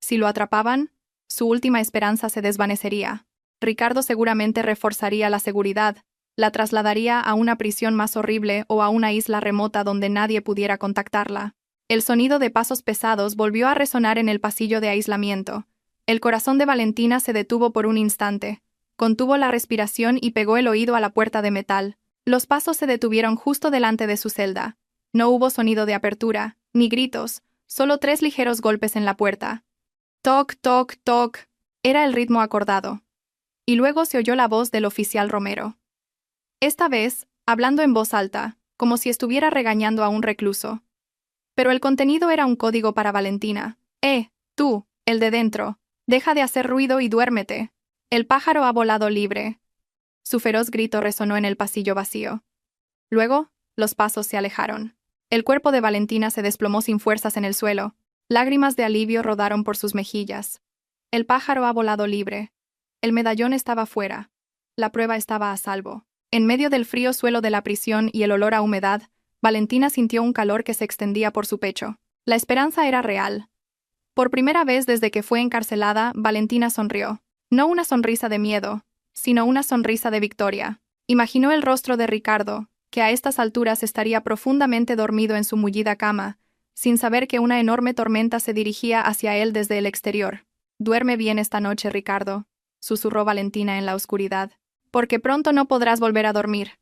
Si lo atrapaban, su última esperanza se desvanecería. Ricardo seguramente reforzaría la seguridad, la trasladaría a una prisión más horrible o a una isla remota donde nadie pudiera contactarla. El sonido de pasos pesados volvió a resonar en el pasillo de aislamiento. El corazón de Valentina se detuvo por un instante, contuvo la respiración y pegó el oído a la puerta de metal. Los pasos se detuvieron justo delante de su celda. No hubo sonido de apertura, ni gritos, solo 3 ligeros golpes en la puerta. Toc, toc, toc. Era el ritmo acordado. Y luego se oyó la voz del oficial Romero. Esta vez, hablando en voz alta, como si estuviera regañando a un recluso. Pero el contenido era un código para Valentina. Tú, el de dentro, deja de hacer ruido y duérmete. El pájaro ha volado libre. Su feroz grito resonó en el pasillo vacío. Luego, los pasos se alejaron. El cuerpo de Valentina se desplomó sin fuerzas en el suelo. Lágrimas de alivio rodaron por sus mejillas. El pájaro ha volado libre. El medallón estaba fuera. La prueba estaba a salvo. En medio del frío suelo de la prisión y el olor a humedad, Valentina sintió un calor que se extendía por su pecho. La esperanza era real. Por primera vez desde que fue encarcelada, Valentina sonrió. No una sonrisa de miedo, sino una sonrisa de victoria. Imaginó el rostro de Ricardo, que a estas alturas estaría profundamente dormido en su mullida cama, sin saber que una enorme tormenta se dirigía hacia él desde el exterior. «Duerme bien esta noche, Ricardo», susurró Valentina en la oscuridad, «porque pronto no podrás volver a dormir».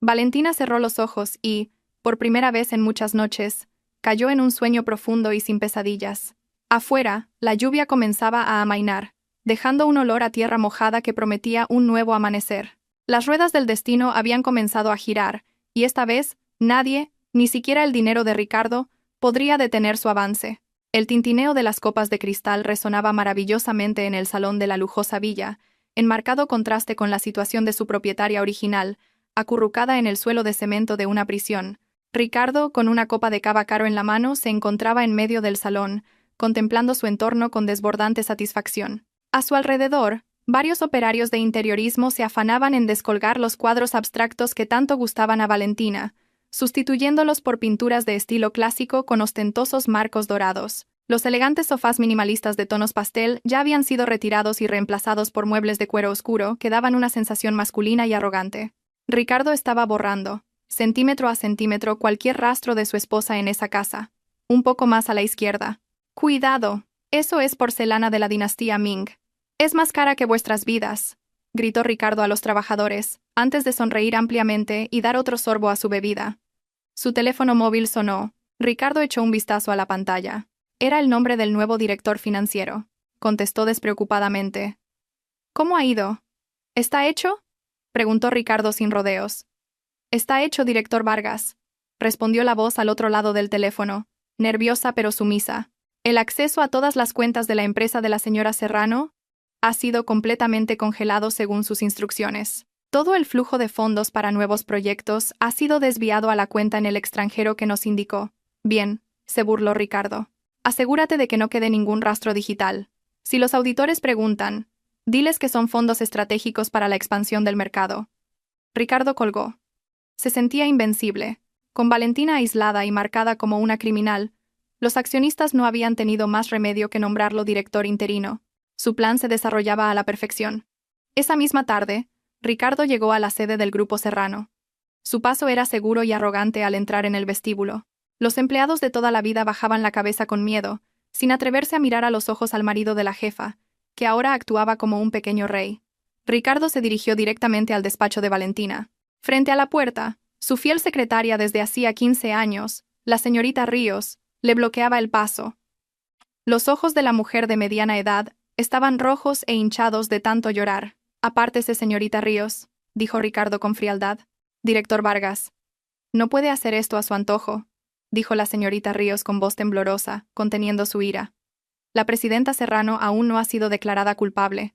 Valentina cerró los ojos y, por primera vez en muchas noches, cayó en un sueño profundo y sin pesadillas. Afuera, la lluvia comenzaba a amainar, dejando un olor a tierra mojada que prometía un nuevo amanecer. Las ruedas del destino habían comenzado a girar, y esta vez, nadie, ni siquiera el dinero de Ricardo, podría detener su avance. El tintineo de las copas de cristal resonaba maravillosamente en el salón de la lujosa villa, en marcado contraste con la situación de su propietaria original, acurrucada en el suelo de cemento de una prisión. Ricardo, con una copa de cava caro en la mano, se encontraba en medio del salón, contemplando su entorno con desbordante satisfacción. A su alrededor, varios operarios de interiorismo se afanaban en descolgar los cuadros abstractos que tanto gustaban a Valentina, sustituyéndolos por pinturas de estilo clásico con ostentosos marcos dorados. Los elegantes sofás minimalistas de tonos pastel ya habían sido retirados y reemplazados por muebles de cuero oscuro que daban una sensación masculina y arrogante. Ricardo estaba borrando, centímetro a centímetro, cualquier rastro de su esposa en esa casa. Un poco más a la izquierda. «Cuidado, eso es porcelana de la dinastía Ming. Es más cara que vuestras vidas», gritó Ricardo a los trabajadores, antes de sonreír ampliamente y dar otro sorbo a su bebida. Su teléfono móvil sonó. Ricardo echó un vistazo a la pantalla. Era el nombre del nuevo director financiero. Contestó despreocupadamente. «¿Cómo ha ido? ¿Está hecho?», preguntó Ricardo sin rodeos. «Está hecho, director Vargas», respondió la voz al otro lado del teléfono, nerviosa pero sumisa. «El acceso a todas las cuentas de la empresa de la señora Serrano ha sido completamente congelado según sus instrucciones. Todo el flujo de fondos para nuevos proyectos ha sido desviado a la cuenta en el extranjero que nos indicó». «Bien», se burló Ricardo. «Asegúrate de que no quede ningún rastro digital. Si los auditores preguntan, diles que son fondos estratégicos para la expansión del mercado». Ricardo colgó. Se sentía invencible. Con Valentina aislada y marcada como una criminal, Los accionistas no habían tenido más remedio que nombrarlo director interino. Su plan se desarrollaba a la perfección. Esa misma tarde, Ricardo llegó a la sede del Grupo Serrano. Su paso era seguro y arrogante al entrar en el vestíbulo. Los empleados de toda la vida bajaban la cabeza con miedo, sin atreverse a mirar a los ojos al marido de la jefa, que ahora actuaba como un pequeño rey. Ricardo se dirigió directamente al despacho de Valentina. Frente a la puerta, su fiel secretaria desde hacía 15 años, la señorita Ríos, le bloqueaba el paso. Los ojos de la mujer de mediana edad estaban rojos e hinchados de tanto llorar. «Apártese, señorita Ríos», dijo Ricardo con frialdad. «Director Vargas, no puede hacer esto a su antojo», dijo la señorita Ríos con voz temblorosa, conteniendo su ira. «La presidenta Serrano aún no ha sido declarada culpable.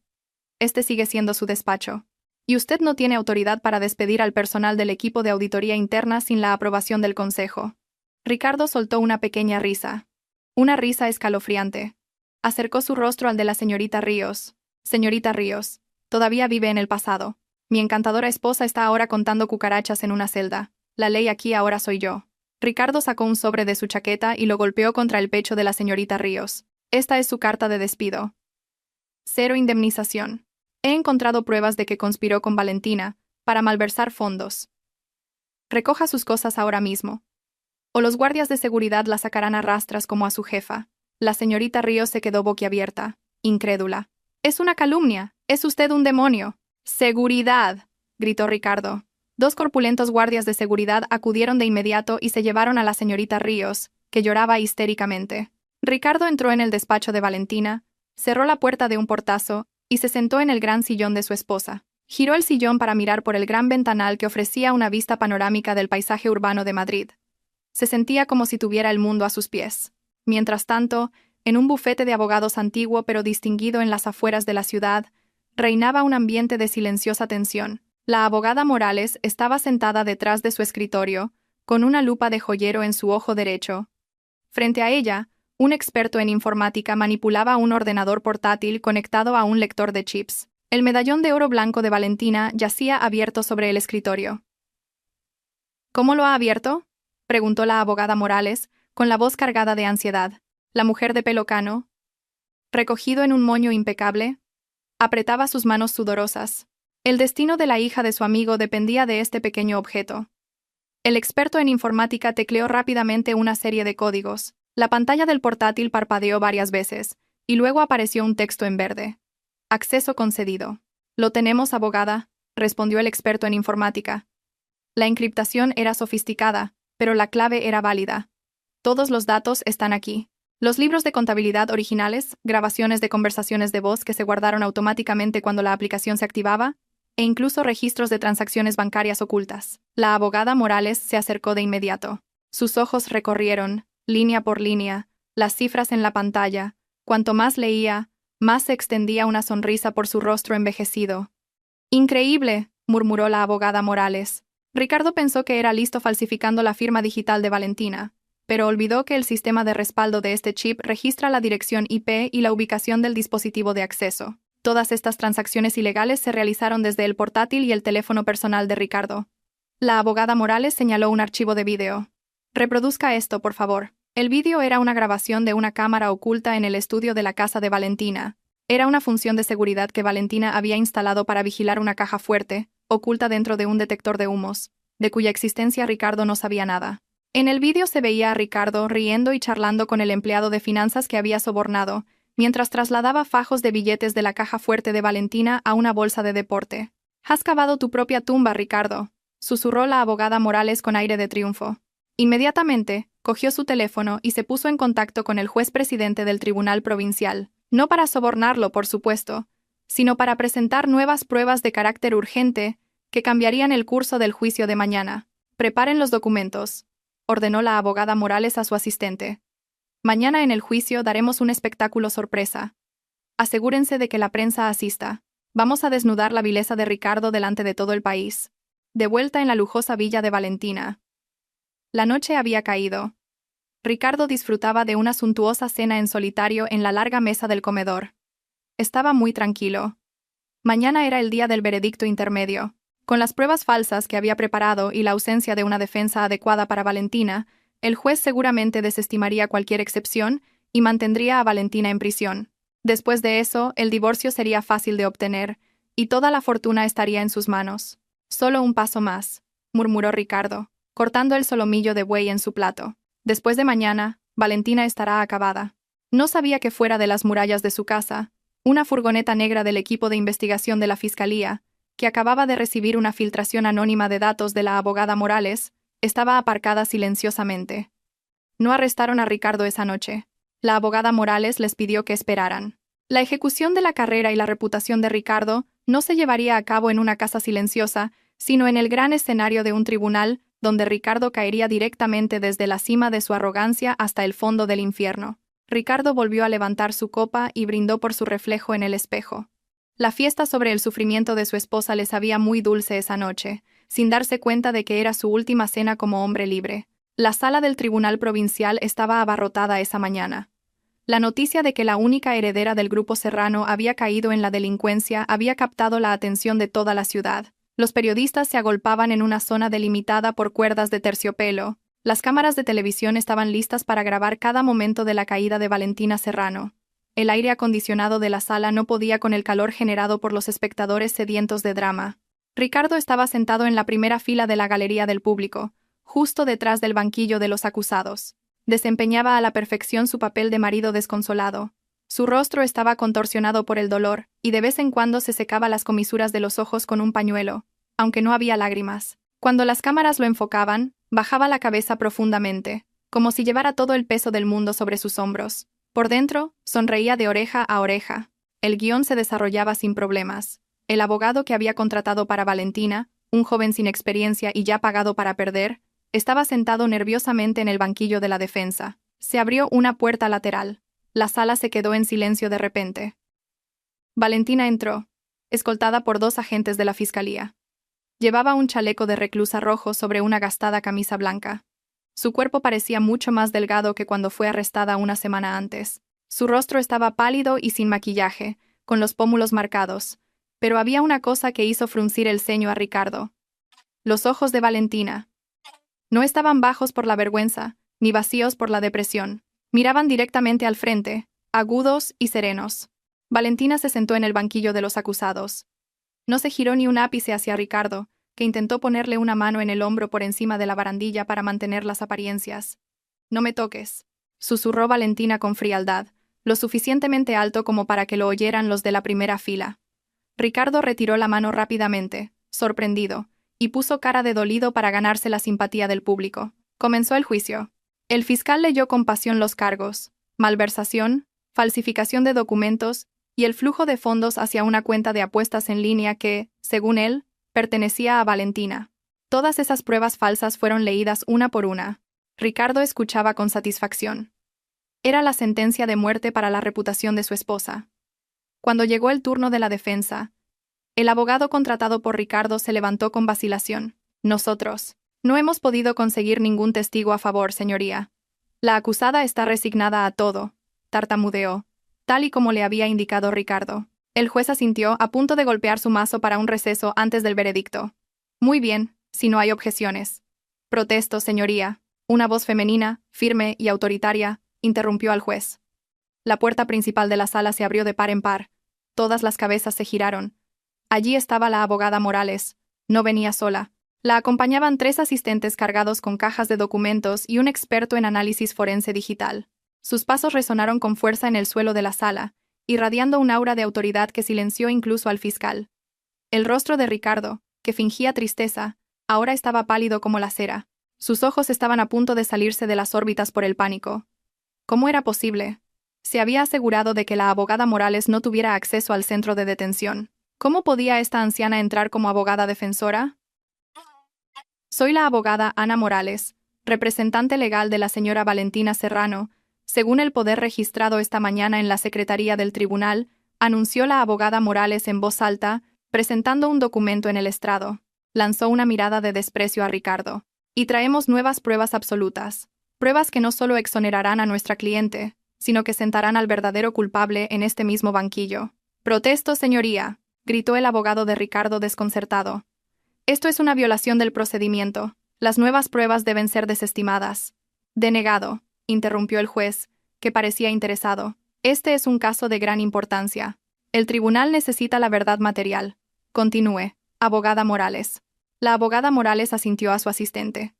Este sigue siendo su despacho. Y usted no tiene autoridad para despedir al personal del equipo de auditoría interna sin la aprobación del Consejo». Ricardo soltó una pequeña risa. Una risa escalofriante. Acercó su rostro al de la señorita Ríos. «Señorita Ríos, todavía vive en el pasado. Mi encantadora esposa está ahora contando cucarachas en una celda. La ley aquí ahora soy yo». Ricardo sacó un sobre de su chaqueta y lo golpeó contra el pecho de la señorita Ríos. «Esta es su carta de despido. 0 indemnización. He encontrado pruebas de que conspiró con Valentina para malversar fondos. Recoja sus cosas ahora mismo, o los guardias de seguridad la sacarán a rastras como a su jefa». La señorita Ríos se quedó boquiabierta, incrédula. «Es una calumnia. Es usted un demonio». «¡Seguridad!», gritó Ricardo. 2 corpulentos guardias de seguridad acudieron de inmediato y se llevaron a la señorita Ríos, que lloraba histéricamente. Ricardo entró en el despacho de Valentina, cerró la puerta de un portazo y se sentó en el gran sillón de su esposa. Giró el sillón para mirar por el gran ventanal que ofrecía una vista panorámica del paisaje urbano de Madrid. Se sentía como si tuviera el mundo a sus pies. Mientras tanto, en un bufete de abogados antiguo pero distinguido en las afueras de la ciudad, reinaba un ambiente de silenciosa tensión. La abogada Morales estaba sentada detrás de su escritorio, con una lupa de joyero en su ojo derecho. Frente a ella, un experto en informática manipulaba un ordenador portátil conectado a un lector de chips. El medallón de oro blanco de Valentina yacía abierto sobre el escritorio. «¿Cómo lo ha abierto?», preguntó la abogada Morales, con la voz cargada de ansiedad. La mujer de pelo cano, recogido en un moño impecable, apretaba sus manos sudorosas. El destino de la hija de su amigo dependía de este pequeño objeto. El experto en informática tecleó rápidamente una serie de códigos. La pantalla del portátil parpadeó varias veces, y luego apareció un texto en verde. «Acceso concedido». «Lo tenemos, abogada», respondió el experto en informática. La encriptación era sofisticada, pero la clave era válida. «Todos los datos están aquí. Los libros de contabilidad originales, grabaciones de conversaciones de voz que se guardaron automáticamente cuando la aplicación se activaba, e incluso registros de transacciones bancarias ocultas». La abogada Morales se acercó de inmediato. Sus ojos recorrieron, línea por línea, las cifras en la pantalla. Cuanto más leía, más se extendía una sonrisa por su rostro envejecido. «¡Increíble!», murmuró la abogada Morales. Ricardo pensó que era listo falsificando la firma digital de Valentina, pero olvidó que el sistema de respaldo de este chip registra la dirección IP y la ubicación del dispositivo de acceso. Todas estas transacciones ilegales se realizaron desde el portátil y el teléfono personal de Ricardo. La abogada Morales señaló un archivo de vídeo. «Reproduzca esto, por favor». El vídeo era una grabación de una cámara oculta en el estudio de la casa de Valentina. Era una función de seguridad que Valentina había instalado para vigilar una caja fuerte, oculta dentro de un detector de humos, de cuya existencia Ricardo no sabía nada. En el vídeo se veía a Ricardo riendo y charlando con el empleado de finanzas que había sobornado, mientras trasladaba fajos de billetes de la caja fuerte de Valentina a una bolsa de deporte. «Has cavado tu propia tumba, Ricardo», susurró la abogada Morales con aire de triunfo. Inmediatamente, cogió su teléfono y se puso en contacto con el juez presidente del Tribunal Provincial, no para sobornarlo, por supuesto, sino para presentar nuevas pruebas de carácter urgente que cambiarían el curso del juicio de mañana. «Preparen los documentos», ordenó la abogada Morales a su asistente. «Mañana en el juicio daremos un espectáculo sorpresa. Asegúrense de que la prensa asista. Vamos a desnudar la vileza de Ricardo delante de todo el país». De vuelta en la lujosa villa de Valentina. La noche había caído. Ricardo disfrutaba de una suntuosa cena en solitario en la larga mesa del comedor. Estaba muy tranquilo. Mañana era el día del veredicto intermedio. Con las pruebas falsas que había preparado y la ausencia de una defensa adecuada para Valentina, El juez seguramente desestimaría cualquier excepción y mantendría a Valentina en prisión. Después de eso, el divorcio sería fácil de obtener, y toda la fortuna estaría en sus manos. Solo un paso más, murmuró Ricardo, cortando el solomillo de buey en su plato. Después de mañana, Valentina estará acabada. No sabía que fuera de las murallas de su casa, una furgoneta negra del equipo de investigación de la Fiscalía, que acababa de recibir una filtración anónima de datos de la abogada Morales, estaba aparcada silenciosamente. No arrestaron a Ricardo esa noche. La abogada Morales les pidió que esperaran. La ejecución de la carrera y la reputación de Ricardo no se llevaría a cabo en una casa silenciosa, sino en el gran escenario de un tribunal, donde Ricardo caería directamente desde la cima de su arrogancia hasta el fondo del infierno. Ricardo volvió a levantar su copa y brindó por su reflejo en el espejo. La fiesta sobre el sufrimiento de su esposa le sabía muy dulce esa noche, sin darse cuenta de que era su última cena como hombre libre. La sala del Tribunal Provincial estaba abarrotada esa mañana. La noticia de que la única heredera del grupo Serrano había caído en la delincuencia había captado la atención de toda la ciudad. Los periodistas se agolpaban en una zona delimitada por cuerdas de terciopelo. Las cámaras de televisión estaban listas para grabar cada momento de la caída de Valentina Serrano. El aire acondicionado de la sala no podía con el calor generado por los espectadores sedientos de drama. Ricardo estaba sentado en la primera fila de la galería del público, justo detrás del banquillo de los acusados. Desempeñaba a la perfección su papel de marido desconsolado. Su rostro estaba contorsionado por el dolor, y de vez en cuando se secaba las comisuras de los ojos con un pañuelo, aunque no había lágrimas. Cuando las cámaras lo enfocaban, bajaba la cabeza profundamente, como si llevara todo el peso del mundo sobre sus hombros. Por dentro, sonreía de oreja a oreja. El guión se desarrollaba sin problemas. El abogado que había contratado para Valentina, un joven sin experiencia y ya pagado para perder, estaba sentado nerviosamente en el banquillo de la defensa. Se abrió una puerta lateral. La sala se quedó en silencio de repente. Valentina entró, escoltada por 2 agentes de la Fiscalía. Llevaba un chaleco de reclusa rojo sobre una gastada camisa blanca. Su cuerpo parecía mucho más delgado que cuando fue arrestada una semana antes. Su rostro estaba pálido y sin maquillaje, con los pómulos marcados, pero había una cosa que hizo fruncir el ceño a Ricardo. Los ojos de Valentina. No estaban bajos por la vergüenza, ni vacíos por la depresión. Miraban directamente al frente, agudos y serenos. Valentina se sentó en el banquillo de los acusados. No se giró ni un ápice hacia Ricardo, que intentó ponerle una mano en el hombro por encima de la barandilla para mantener las apariencias. «No me toques», susurró Valentina con frialdad, lo suficientemente alto como para que lo oyeran los de la primera fila. Ricardo retiró la mano rápidamente, sorprendido, y puso cara de dolido para ganarse la simpatía del público. Comenzó el juicio. El fiscal leyó con pasión los cargos: malversación, falsificación de documentos y el flujo de fondos hacia una cuenta de apuestas en línea que, según él, pertenecía a Valentina. Todas esas pruebas falsas fueron leídas una por una. Ricardo escuchaba con satisfacción. Era la sentencia de muerte para la reputación de su esposa. Cuando llegó el turno de la defensa, el abogado contratado por Ricardo se levantó con vacilación. «Nosotros no hemos podido conseguir ningún testigo a favor, señoría. La acusada está resignada a todo», tartamudeó, tal y como le había indicado Ricardo. El juez asintió, a punto de golpear su mazo para un receso antes del veredicto. «Muy bien, si no hay objeciones». «Protesto, señoría». Una voz femenina, firme y autoritaria, interrumpió al juez. La puerta principal de la sala se abrió de par en par. Todas las cabezas se giraron. Allí estaba la abogada Morales. No venía sola. La acompañaban 3 asistentes cargados con cajas de documentos y un experto en análisis forense digital. Sus pasos resonaron con fuerza en el suelo de la sala, irradiando un aura de autoridad que silenció incluso al fiscal. El rostro de Ricardo, que fingía tristeza, ahora estaba pálido como la cera. Sus ojos estaban a punto de salirse de las órbitas por el pánico. ¿Cómo era posible? Se había asegurado de que la abogada Morales no tuviera acceso al centro de detención. ¿Cómo podía esta anciana entrar como abogada defensora? «Soy la abogada Ana Morales, representante legal de la señora Valentina Serrano», según el poder registrado esta mañana en la secretaría del tribunal, anunció la abogada Morales en voz alta, presentando un documento en el estrado. Lanzó una mirada de desprecio a Ricardo. «Y traemos nuevas pruebas absolutas. Pruebas que no solo exonerarán a nuestra cliente, sino que sentarán al verdadero culpable en este mismo banquillo». «Protesto, señoría», gritó el abogado de Ricardo desconcertado. «Esto es una violación del procedimiento. Las nuevas pruebas deben ser desestimadas». Denegado, interrumpió el juez, que parecía interesado. Este es un caso de gran importancia. El tribunal necesita la verdad material. Continúe, abogada Morales. La abogada Morales asintió a su asistente.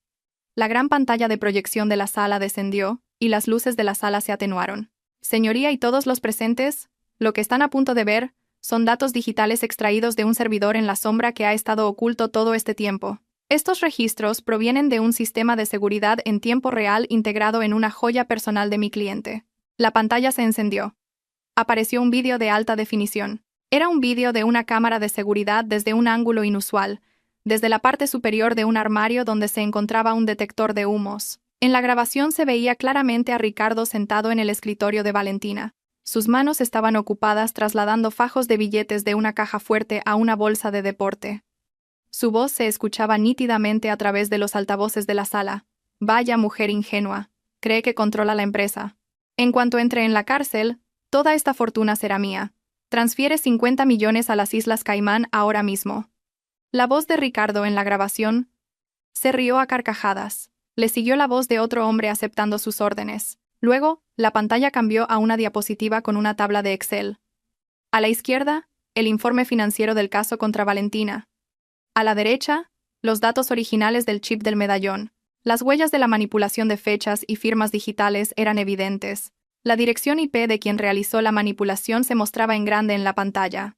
La gran pantalla de proyección de la sala descendió, y las luces de la sala se atenuaron. Señoría y todos los presentes, lo que están a punto de ver, son datos digitales extraídos de un servidor en la sombra que ha estado oculto todo este tiempo. Estos registros provienen de un sistema de seguridad en tiempo real integrado en una joya personal de mi cliente. La pantalla se encendió. Apareció un vídeo de alta definición. Era un vídeo de una cámara de seguridad desde un ángulo inusual, desde la parte superior de un armario donde se encontraba un detector de humos. En la grabación se veía claramente a Ricardo sentado en el escritorio de Valentina. Sus manos estaban ocupadas trasladando fajos de billetes de una caja fuerte a una bolsa de deporte. Su voz se escuchaba nítidamente a través de los altavoces de la sala. Vaya mujer ingenua. Cree que controla la empresa. En cuanto entre en la cárcel, toda esta fortuna será mía. Transfiere 50 millones a las Islas Caimán ahora mismo. La voz de Ricardo en la grabación se rió a carcajadas. Le siguió la voz de otro hombre aceptando sus órdenes. Luego, la pantalla cambió a una diapositiva con una tabla de Excel. A la izquierda, el informe financiero del caso contra Valentina. A la derecha, los datos originales del chip del medallón. Las huellas de la manipulación de fechas y firmas digitales eran evidentes. La dirección IP de quien realizó la manipulación se mostraba en grande en la pantalla.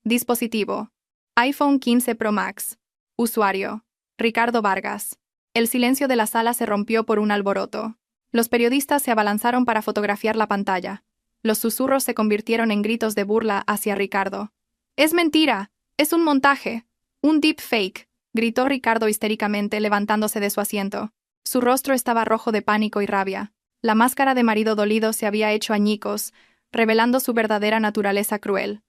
Dispositivo: iPhone 15 Pro Max. Usuario: Ricardo Vargas. El silencio de la sala se rompió por un alboroto. Los periodistas se abalanzaron para fotografiar la pantalla. Los susurros se convirtieron en gritos de burla hacia Ricardo. ¡Es mentira! ¡Es un montaje! ¡Un deepfake!, gritó Ricardo histéricamente levantándose de su asiento. Su rostro estaba rojo de pánico y rabia. La máscara de marido dolido se había hecho añicos, revelando su verdadera naturaleza cruel.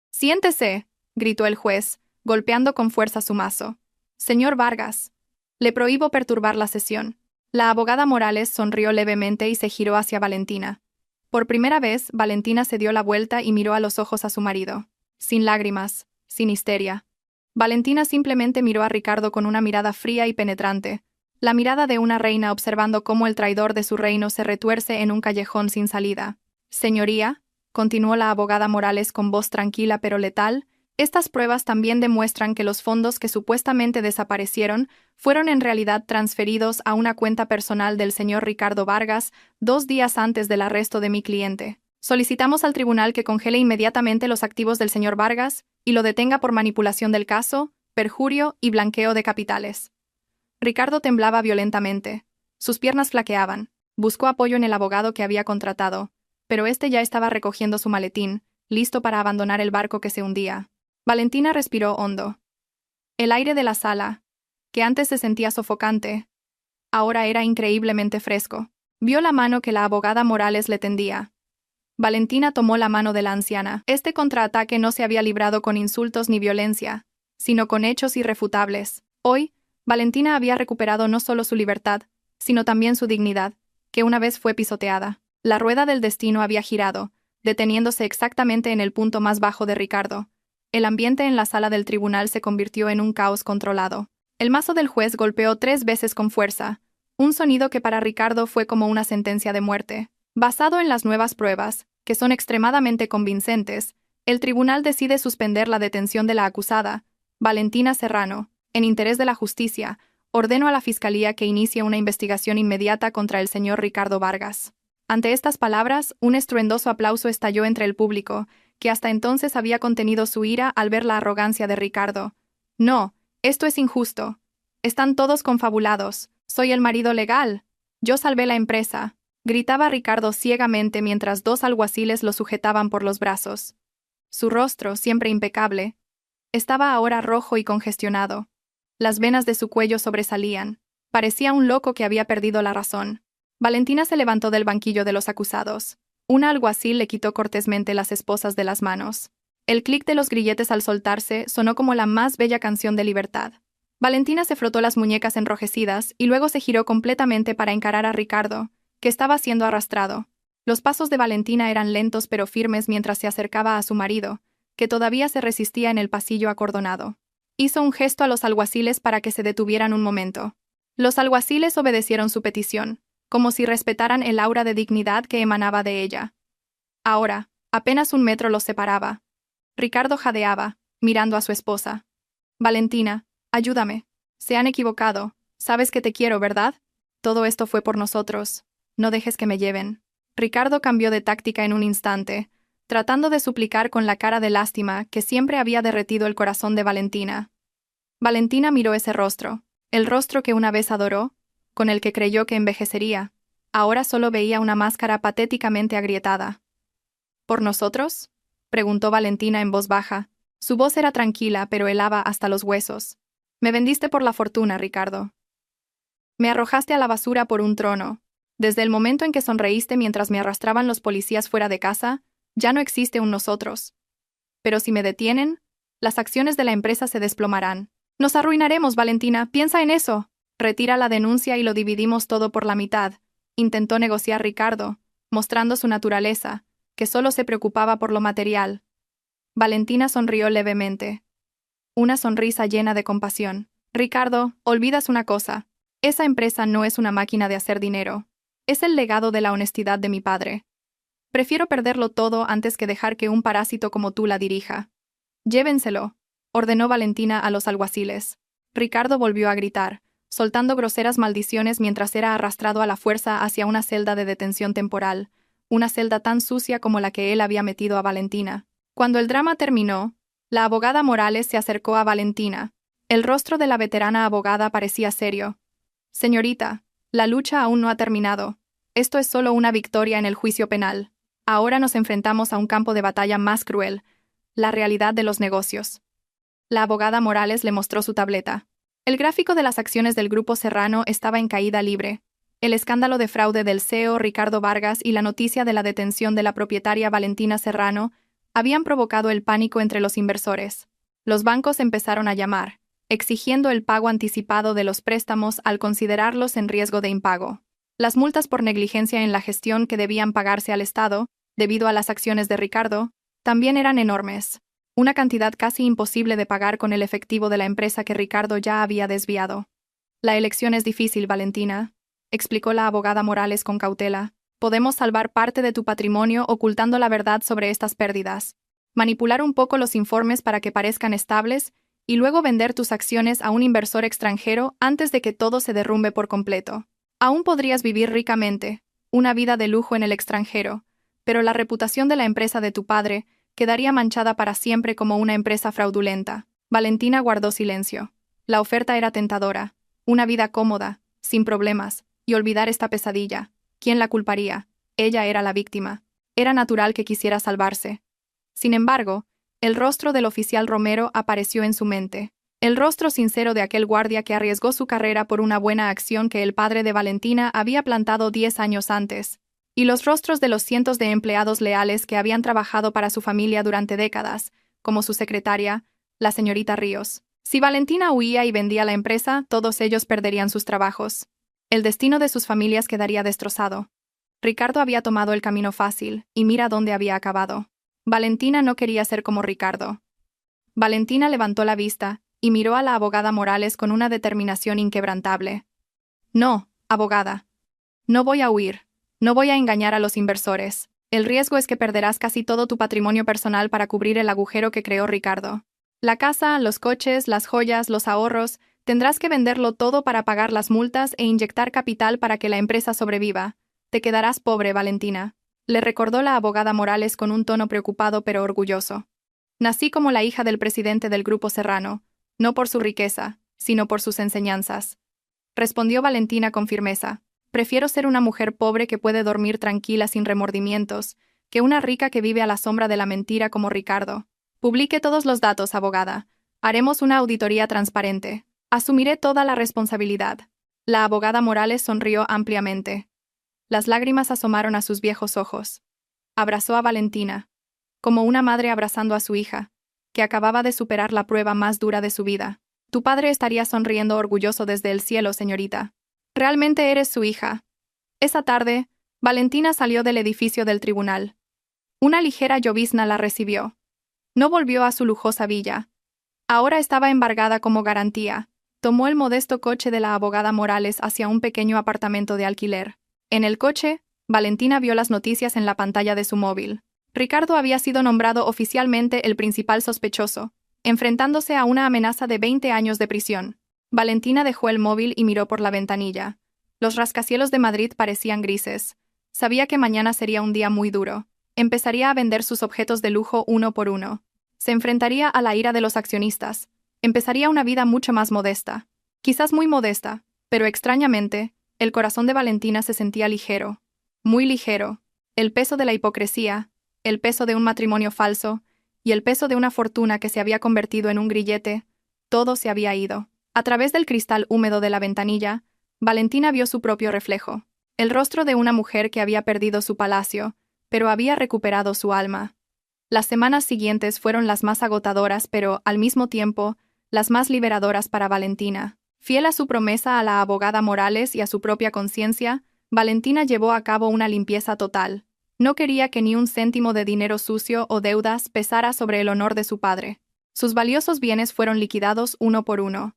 «¡Siéntese!», gritó el juez, golpeando con fuerza su mazo. «Señor Vargas, le prohíbo perturbar la sesión». La abogada Morales sonrió levemente y se giró hacia Valentina. Por primera vez, Valentina se dio la vuelta y miró a los ojos a su marido. Sin lágrimas, sin histeria. Valentina simplemente miró a Ricardo con una mirada fría y penetrante, la mirada de una reina observando cómo el traidor de su reino se retuerce en un callejón sin salida. «Señoría», continuó la abogada Morales con voz tranquila pero letal, «estas pruebas también demuestran que los fondos que supuestamente desaparecieron fueron en realidad transferidos a una cuenta personal del señor Ricardo Vargas 2 días antes del arresto de mi cliente. Solicitamos al tribunal que congele inmediatamente los activos del señor Vargas y lo detenga por manipulación del caso, perjurio y blanqueo de capitales». Ricardo temblaba violentamente. Sus piernas flaqueaban. Buscó apoyo en el abogado que había contratado, pero este ya estaba recogiendo su maletín, listo para abandonar el barco que se hundía. Valentina respiró hondo. El aire de la sala, que antes se sentía sofocante, ahora era increíblemente fresco. Vio la mano que la abogada Morales le tendía. Valentina tomó la mano de la anciana. Este contraataque no se había librado con insultos ni violencia, sino con hechos irrefutables. Hoy, Valentina había recuperado no solo su libertad, sino también su dignidad, que una vez fue pisoteada. La rueda del destino había girado, deteniéndose exactamente en el punto más bajo de Ricardo. El ambiente en la sala del tribunal se convirtió en un caos controlado. El mazo del juez golpeó 3 veces con fuerza, un sonido que para Ricardo fue como una sentencia de muerte. Basado en las nuevas pruebas, que son extremadamente convincentes, el tribunal decide suspender la detención de la acusada, Valentina Serrano. En interés de la justicia, ordeno a la Fiscalía que inicie una investigación inmediata contra el señor Ricardo Vargas. Ante estas palabras, un estruendoso aplauso estalló entre el público, que hasta entonces había contenido su ira al ver la arrogancia de Ricardo. «No, esto es injusto. Están todos confabulados. Soy el marido legal. Yo salvé la empresa», gritaba Ricardo ciegamente mientras 2 alguaciles lo sujetaban por los brazos. Su rostro, siempre impecable, estaba ahora rojo y congestionado. Las venas de su cuello sobresalían. Parecía un loco que había perdido la razón. Valentina se levantó del banquillo de los acusados. Una alguacil le quitó cortésmente las esposas de las manos. El clic de los grilletes al soltarse sonó como la más bella canción de libertad. Valentina se frotó las muñecas enrojecidas y luego se giró completamente para encarar a Ricardo, que estaba siendo arrastrado. Los pasos de Valentina eran lentos pero firmes mientras se acercaba a su marido, que todavía se resistía en el pasillo acordonado. Hizo un gesto a los alguaciles para que se detuvieran un momento. Los alguaciles obedecieron su petición. como si respetaran el aura de dignidad que emanaba de ella. Ahora, apenas 1 metro los separaba. Ricardo jadeaba, mirando a su esposa. Valentina, ayúdame. Se han equivocado. Sabes que te quiero, ¿verdad? Todo esto fue por nosotros. No dejes que me lleven. Ricardo cambió de táctica en un instante, tratando de suplicar con la cara de lástima que siempre había derretido el corazón de Valentina. Valentina miró ese rostro, el rostro que una vez adoró, con el que creyó que envejecería. Ahora solo veía una máscara patéticamente agrietada. ¿Por nosotros?, preguntó Valentina en voz baja. Su voz era tranquila, pero helaba hasta los huesos. Me vendiste por la fortuna, Ricardo. Me arrojaste a la basura por un trono. Desde el momento en que sonreíste mientras me arrastraban los policías fuera de casa, ya no existe un nosotros. Pero si me detienen, las acciones de la empresa se desplomarán. Nos arruinaremos, Valentina, piensa en eso. Retira la denuncia y lo dividimos todo por la mitad, intentó negociar Ricardo, mostrando su naturaleza, que solo se preocupaba por lo material. Valentina sonrió levemente. Una sonrisa llena de compasión. Ricardo, olvidas una cosa. Esa empresa no es una máquina de hacer dinero. Es el legado de la honestidad de mi padre. Prefiero perderlo todo antes que dejar que un parásito como tú la dirija. Llévenselo, ordenó Valentina a los alguaciles. Ricardo volvió a gritar, soltando groseras maldiciones mientras era arrastrado a la fuerza hacia una celda de detención temporal, una celda tan sucia como la que él había metido a Valentina. Cuando el drama terminó, la abogada Morales se acercó a Valentina. El rostro de la veterana abogada parecía serio. Señorita, la lucha aún no ha terminado. Esto es solo una victoria en el juicio penal. Ahora nos enfrentamos a un campo de batalla más cruel, la realidad de los negocios. La abogada Morales le mostró su tableta. El gráfico de las acciones del Grupo Serrano estaba en caída libre. El escándalo de fraude del CEO Ricardo Vargas y la noticia de la detención de la propietaria Valentina Serrano habían provocado el pánico entre los inversores. Los bancos empezaron a llamar, exigiendo el pago anticipado de los préstamos al considerarlos en riesgo de impago. Las multas por negligencia en la gestión que debían pagarse al Estado, debido a las acciones de Ricardo, también eran enormes. Una cantidad casi imposible de pagar con el efectivo de la empresa que Ricardo ya había desviado. La elección es difícil, Valentina, explicó la abogada Morales con cautela. Podemos salvar parte de tu patrimonio ocultando la verdad sobre estas pérdidas, manipular un poco los informes para que parezcan estables y luego vender tus acciones a un inversor extranjero antes de que todo se derrumbe por completo. Aún podrías vivir ricamente, una vida de lujo en el extranjero, pero la reputación de la empresa de tu padre quedaría manchada para siempre como una empresa fraudulenta. Valentina guardó silencio. La oferta era tentadora, una vida cómoda, sin problemas, y olvidar esta pesadilla. ¿Quién la culparía? Ella era la víctima. Era natural que quisiera salvarse. Sin embargo, el rostro del oficial Romero apareció en su mente. El rostro sincero de aquel guardia que arriesgó su carrera por una buena acción que el padre de Valentina había plantado 10 años antes. Y los rostros de los cientos de empleados leales que habían trabajado para su familia durante décadas, como su secretaria, la señorita Ríos. Si Valentina huía y vendía la empresa, todos ellos perderían sus trabajos. El destino de sus familias quedaría destrozado. Ricardo había tomado el camino fácil, y mira dónde había acabado. Valentina no quería ser como Ricardo. Valentina levantó la vista y miró a la abogada Morales con una determinación inquebrantable. No, abogada. No voy a huir. No voy a engañar a los inversores. El riesgo es que perderás casi todo tu patrimonio personal para cubrir el agujero que creó Ricardo. La casa, los coches, las joyas, los ahorros, tendrás que venderlo todo para pagar las multas e inyectar capital para que la empresa sobreviva. Te quedarás pobre, Valentina, le recordó la abogada Morales con un tono preocupado pero orgulloso. Nací como la hija del presidente del Grupo Serrano, no por su riqueza, sino por sus enseñanzas. Respondió Valentina con firmeza. Prefiero ser una mujer pobre que puede dormir tranquila sin remordimientos, que una rica que vive a la sombra de la mentira como Ricardo. Publique todos los datos, abogada. Haremos una auditoría transparente. Asumiré toda la responsabilidad. La abogada Morales sonrió ampliamente. Las lágrimas asomaron a sus viejos ojos. Abrazó a Valentina, como una madre abrazando a su hija, que acababa de superar la prueba más dura de su vida. Tu padre estaría sonriendo orgulloso desde el cielo, señorita. Realmente eres su hija. Esa tarde, Valentina salió del edificio del tribunal. Una ligera llovizna la recibió. No volvió a su lujosa villa. Ahora estaba embargada como garantía. Tomó el modesto coche de la abogada Morales hacia un pequeño apartamento de alquiler. En el coche, Valentina vio las noticias en la pantalla de su móvil. Ricardo había sido nombrado oficialmente el principal sospechoso, enfrentándose a una amenaza de 20 años de prisión. Valentina dejó el móvil y miró por la ventanilla. Los rascacielos de Madrid parecían grises. Sabía que mañana sería un día muy duro. Empezaría a vender sus objetos de lujo uno por uno. Se enfrentaría a la ira de los accionistas. Empezaría una vida mucho más modesta. Quizás muy modesta, pero extrañamente, el corazón de Valentina se sentía ligero. Muy ligero. El peso de la hipocresía, el peso de un matrimonio falso, y el peso de una fortuna que se había convertido en un grillete, todo se había ido. A través del cristal húmedo de la ventanilla, Valentina vio su propio reflejo. El rostro de una mujer que había perdido su palacio, pero había recuperado su alma. Las semanas siguientes fueron las más agotadoras, pero, al mismo tiempo, las más liberadoras para Valentina. Fiel a su promesa a la abogada Morales y a su propia conciencia, Valentina llevó a cabo una limpieza total. No quería que ni un céntimo de dinero sucio o deudas pesara sobre el honor de su padre. Sus valiosos bienes fueron liquidados uno por uno.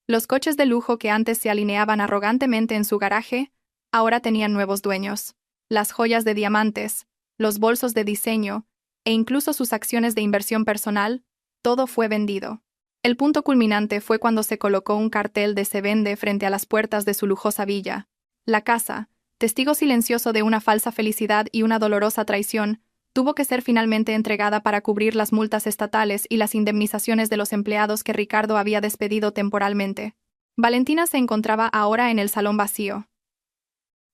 Los coches de lujo que antes se alineaban arrogantemente en su garaje, ahora tenían nuevos dueños. Las joyas de diamantes, los bolsos de diseño, e incluso sus acciones de inversión personal, todo fue vendido. El punto culminante fue cuando se colocó un cartel de "Se vende" frente a las puertas de su lujosa villa. La casa, testigo silencioso de una falsa felicidad y una dolorosa traición, tuvo que ser finalmente entregada para cubrir las multas estatales y las indemnizaciones de los empleados que Ricardo había despedido temporalmente. Valentina se encontraba ahora en el salón vacío.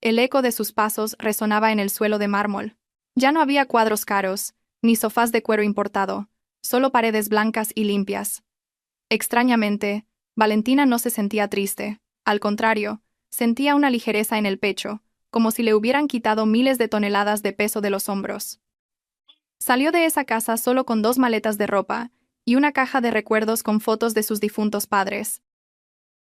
El eco de sus pasos resonaba en el suelo de mármol. Ya no había cuadros caros, ni sofás de cuero importado, solo paredes blancas y limpias. Extrañamente, Valentina no se sentía triste. Al contrario, sentía una ligereza en el pecho, como si le hubieran quitado miles de toneladas de peso de los hombros. Salió de esa casa solo con 2 maletas de ropa y una caja de recuerdos con fotos de sus difuntos padres.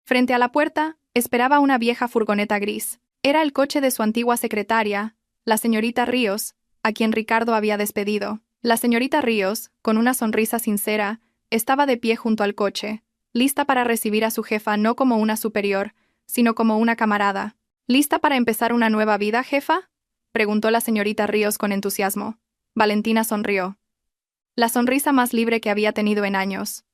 Frente a la puerta, esperaba una vieja furgoneta gris. Era el coche de su antigua secretaria, la señorita Ríos, a quien Ricardo había despedido. La señorita Ríos, con una sonrisa sincera, estaba de pie junto al coche, lista para recibir a su jefa no como una superior, sino como una camarada. ¿Lista para empezar una nueva vida, jefa?, preguntó la señorita Ríos con entusiasmo. Valentina sonrió. La sonrisa más libre que había tenido en años.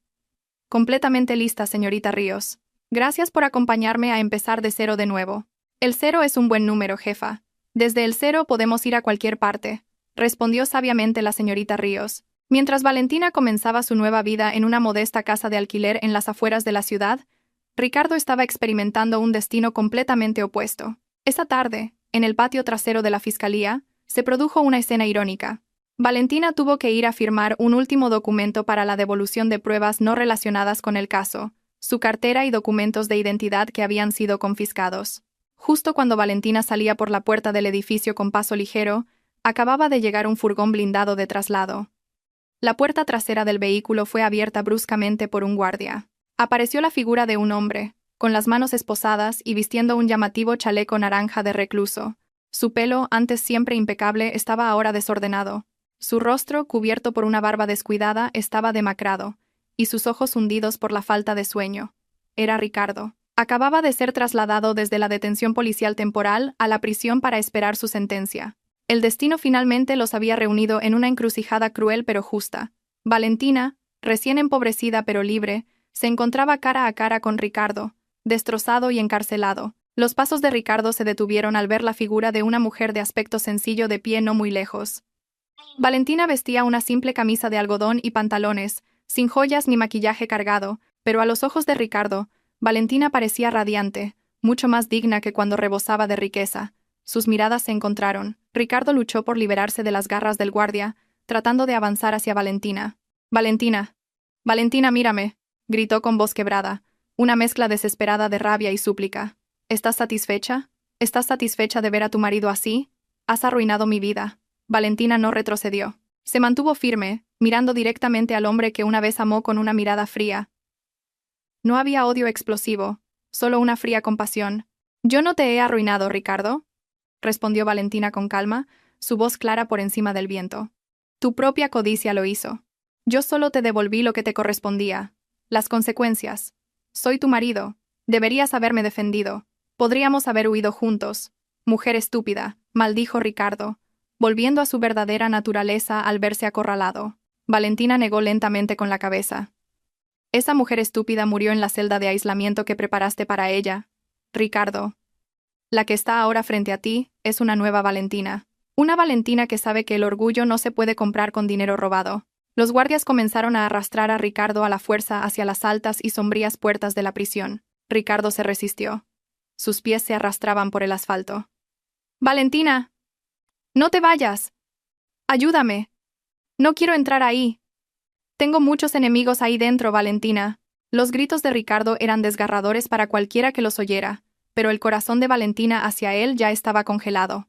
Completamente lista, señorita Ríos. Gracias por acompañarme a empezar de cero de nuevo. El 0 es un buen número, jefa. Desde el 0 podemos ir a cualquier parte, respondió sabiamente la señorita Ríos. Mientras Valentina comenzaba su nueva vida en una modesta casa de alquiler en las afueras de la ciudad, Ricardo estaba experimentando un destino completamente opuesto. Esa tarde, en el patio trasero de la fiscalía, se produjo una escena irónica. Valentina tuvo que ir a firmar un último documento para la devolución de pruebas no relacionadas con el caso, su cartera y documentos de identidad que habían sido confiscados. Justo cuando Valentina salía por la puerta del edificio con paso ligero, acababa de llegar un furgón blindado de traslado. La puerta trasera del vehículo fue abierta bruscamente por un guardia. Apareció la figura de un hombre, con las manos esposadas y vistiendo un llamativo chaleco naranja de recluso. Su pelo, antes siempre impecable, estaba ahora desordenado. Su rostro, cubierto por una barba descuidada, estaba demacrado, y sus ojos hundidos por la falta de sueño. Era Ricardo. Acababa de ser trasladado desde la detención policial temporal a la prisión para esperar su sentencia. El destino finalmente los había reunido en una encrucijada cruel pero justa. Valentina, recién empobrecida pero libre, se encontraba cara a cara con Ricardo, destrozado y encarcelado. Los pasos de Ricardo se detuvieron al ver la figura de una mujer de aspecto sencillo de pie no muy lejos. Valentina vestía una simple camisa de algodón y pantalones, sin joyas ni maquillaje cargado, pero a los ojos de Ricardo, Valentina parecía radiante, mucho más digna que cuando rebosaba de riqueza. Sus miradas se encontraron. Ricardo luchó por liberarse de las garras del guardia, tratando de avanzar hacia Valentina. «Valentina. Valentina, mírame», gritó con voz quebrada, una mezcla desesperada de rabia y súplica. «¿Estás satisfecha? ¿Estás satisfecha de ver a tu marido así? Has arruinado mi vida». Valentina no retrocedió. Se mantuvo firme, mirando directamente al hombre que una vez amó con una mirada fría. No había odio explosivo, solo una fría compasión. «Yo no te he arruinado, Ricardo», respondió Valentina con calma, su voz clara por encima del viento. «Tu propia codicia lo hizo. Yo solo te devolví lo que te correspondía. Las consecuencias. Soy tu marido. Deberías haberme defendido. Podríamos haber huido juntos. Mujer estúpida, maldijo Ricardo, volviendo a su verdadera naturaleza al verse acorralado. Valentina negó lentamente con la cabeza. Esa mujer estúpida murió en la celda de aislamiento que preparaste para ella, Ricardo. La que está ahora frente a ti es una nueva Valentina. Una Valentina que sabe que el orgullo no se puede comprar con dinero robado. Los guardias comenzaron a arrastrar a Ricardo a la fuerza hacia las altas y sombrías puertas de la prisión. Ricardo se resistió. Sus pies se arrastraban por el asfalto. ¡Valentina! ¡No te vayas! ¡Ayúdame! No quiero entrar ahí. Tengo muchos enemigos ahí dentro, Valentina. Los gritos de Ricardo eran desgarradores para cualquiera que los oyera, pero el corazón de Valentina hacia él ya estaba congelado.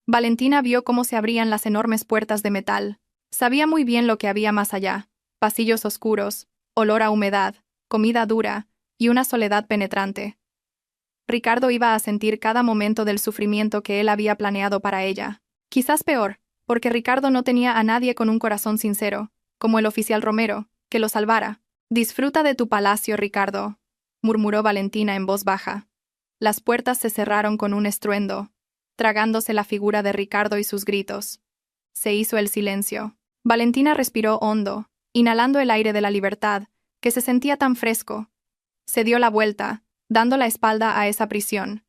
Valentina vio cómo se abrían las enormes puertas de metal. Sabía muy bien lo que había más allá: pasillos oscuros, olor a humedad, comida dura y una soledad penetrante. Ricardo iba a sentir cada momento del sufrimiento que él había planeado para ella. Quizás peor, porque Ricardo no tenía a nadie con un corazón sincero, como el oficial Romero, que lo salvara. «Disfruta de tu palacio, Ricardo», murmuró Valentina en voz baja. Las puertas se cerraron con un estruendo, tragándose la figura de Ricardo y sus gritos. Se hizo el silencio. Valentina respiró hondo, inhalando el aire de la libertad, que se sentía tan fresco. Se dio la vuelta, dando la espalda a esa prisión.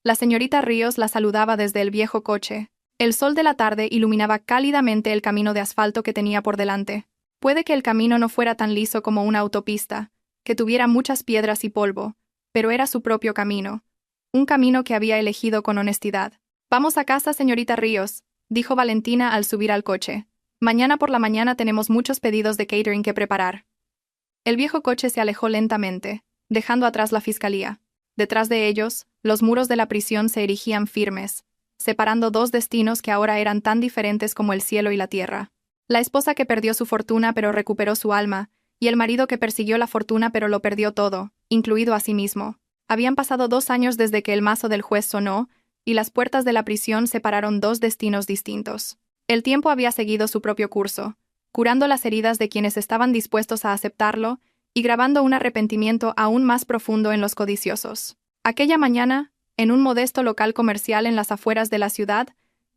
La señorita Ríos la saludaba desde el viejo coche. El sol de la tarde iluminaba cálidamente el camino de asfalto que tenía por delante. Puede que el camino no fuera tan liso como una autopista, que tuviera muchas piedras y polvo, pero era su propio camino. Un camino que había elegido con honestidad. «Vamos a casa, señorita Ríos», dijo Valentina al subir al coche. «Mañana por la mañana tenemos muchos pedidos de catering que preparar». El viejo coche se alejó lentamente, dejando atrás la fiscalía. Detrás de ellos, los muros de la prisión se erigían firmes, separando dos destinos que ahora eran tan diferentes como el cielo y la tierra. La esposa que perdió su fortuna pero recuperó su alma, y el marido que persiguió la fortuna pero lo perdió todo, incluido a sí mismo. Habían pasado 2 años desde que el mazo del juez sonó, y las puertas de la prisión separaron dos destinos distintos. El tiempo había seguido su propio curso, curando las heridas de quienes estaban dispuestos a aceptarlo y grabando un arrepentimiento aún más profundo en los codiciosos. Aquella mañana, en un modesto local comercial en las afueras de la ciudad,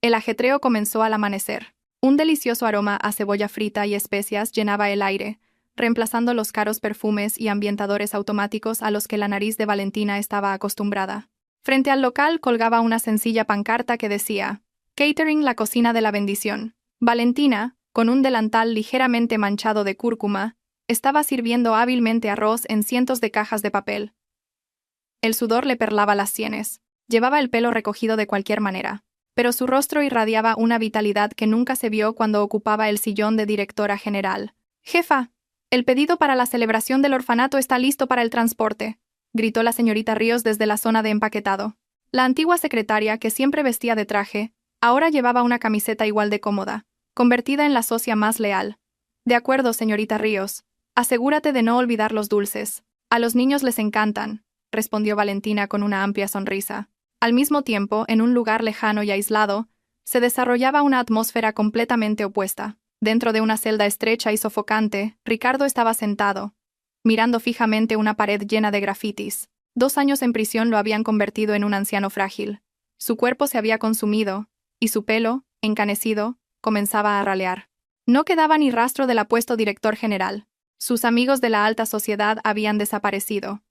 el ajetreo comenzó al amanecer. Un delicioso aroma a cebolla frita y especias llenaba el aire, reemplazando los caros perfumes y ambientadores automáticos a los que la nariz de Valentina estaba acostumbrada. Frente al local colgaba una sencilla pancarta que decía: «Catering, la cocina de la bendición». Valentina, con un delantal ligeramente manchado de cúrcuma, estaba sirviendo hábilmente arroz en cientos de cajas de papel. El sudor le perlaba las sienes. Llevaba el pelo recogido de cualquier manera, pero su rostro irradiaba una vitalidad que nunca se vio cuando ocupaba el sillón de directora general. «Jefa, el pedido para la celebración del orfanato está listo para el transporte», gritó la señorita Ríos desde la zona de empaquetado. La antigua secretaria, que siempre vestía de traje, ahora llevaba una camiseta igual de cómoda, convertida en la socia más leal. «De acuerdo, señorita Ríos. Asegúrate de no olvidar los dulces. A los niños les encantan», respondió Valentina con una amplia sonrisa. Al mismo tiempo, en un lugar lejano y aislado, se desarrollaba una atmósfera completamente opuesta. Dentro de una celda estrecha y sofocante, Ricardo estaba sentado, mirando fijamente una pared llena de grafitis. 2 años en prisión lo habían convertido en un anciano frágil. Su cuerpo se había consumido, y su pelo, encanecido, comenzaba a ralear. No quedaba ni rastro del apuesto director general. Sus amigos de la alta sociedad habían desaparecido.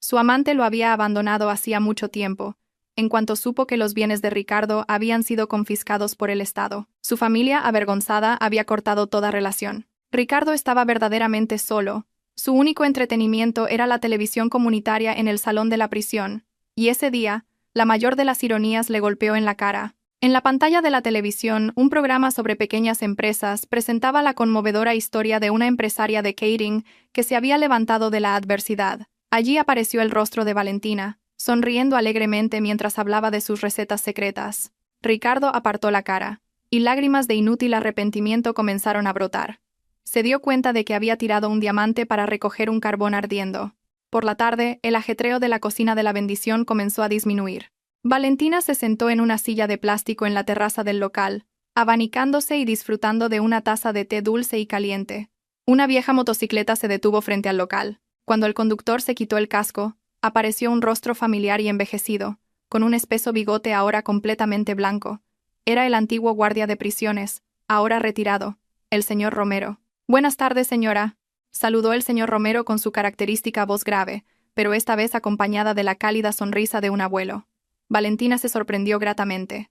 Su amante lo había abandonado hacía mucho tiempo, en cuanto supo que los bienes de Ricardo habían sido confiscados por el Estado. Su familia, avergonzada, había cortado toda relación. Ricardo estaba verdaderamente solo. Su único entretenimiento era la televisión comunitaria en el salón de la prisión, y ese día, la mayor de las ironías le golpeó en la cara. En la pantalla de la televisión, un programa sobre pequeñas empresas presentaba la conmovedora historia de una empresaria de catering que se había levantado de la adversidad. Allí apareció el rostro de Valentina, sonriendo alegremente mientras hablaba de sus recetas secretas. Ricardo apartó la cara, y lágrimas de inútil arrepentimiento comenzaron a brotar. Se dio cuenta de que había tirado un diamante para recoger un carbón ardiendo. Por la tarde, el ajetreo de la cocina de la bendición comenzó a disminuir. Valentina se sentó en una silla de plástico en la terraza del local, abanicándose y disfrutando de una taza de té dulce y caliente. Una vieja motocicleta se detuvo frente al local. Cuando el conductor se quitó el casco, apareció un rostro familiar y envejecido, con un espeso bigote ahora completamente blanco. Era el antiguo guardia de prisiones, ahora retirado, el señor Romero. «Buenas tardes, señora», saludó el señor Romero con su característica voz grave, pero esta vez acompañada de la cálida sonrisa de un abuelo. Valentina se sorprendió gratamente.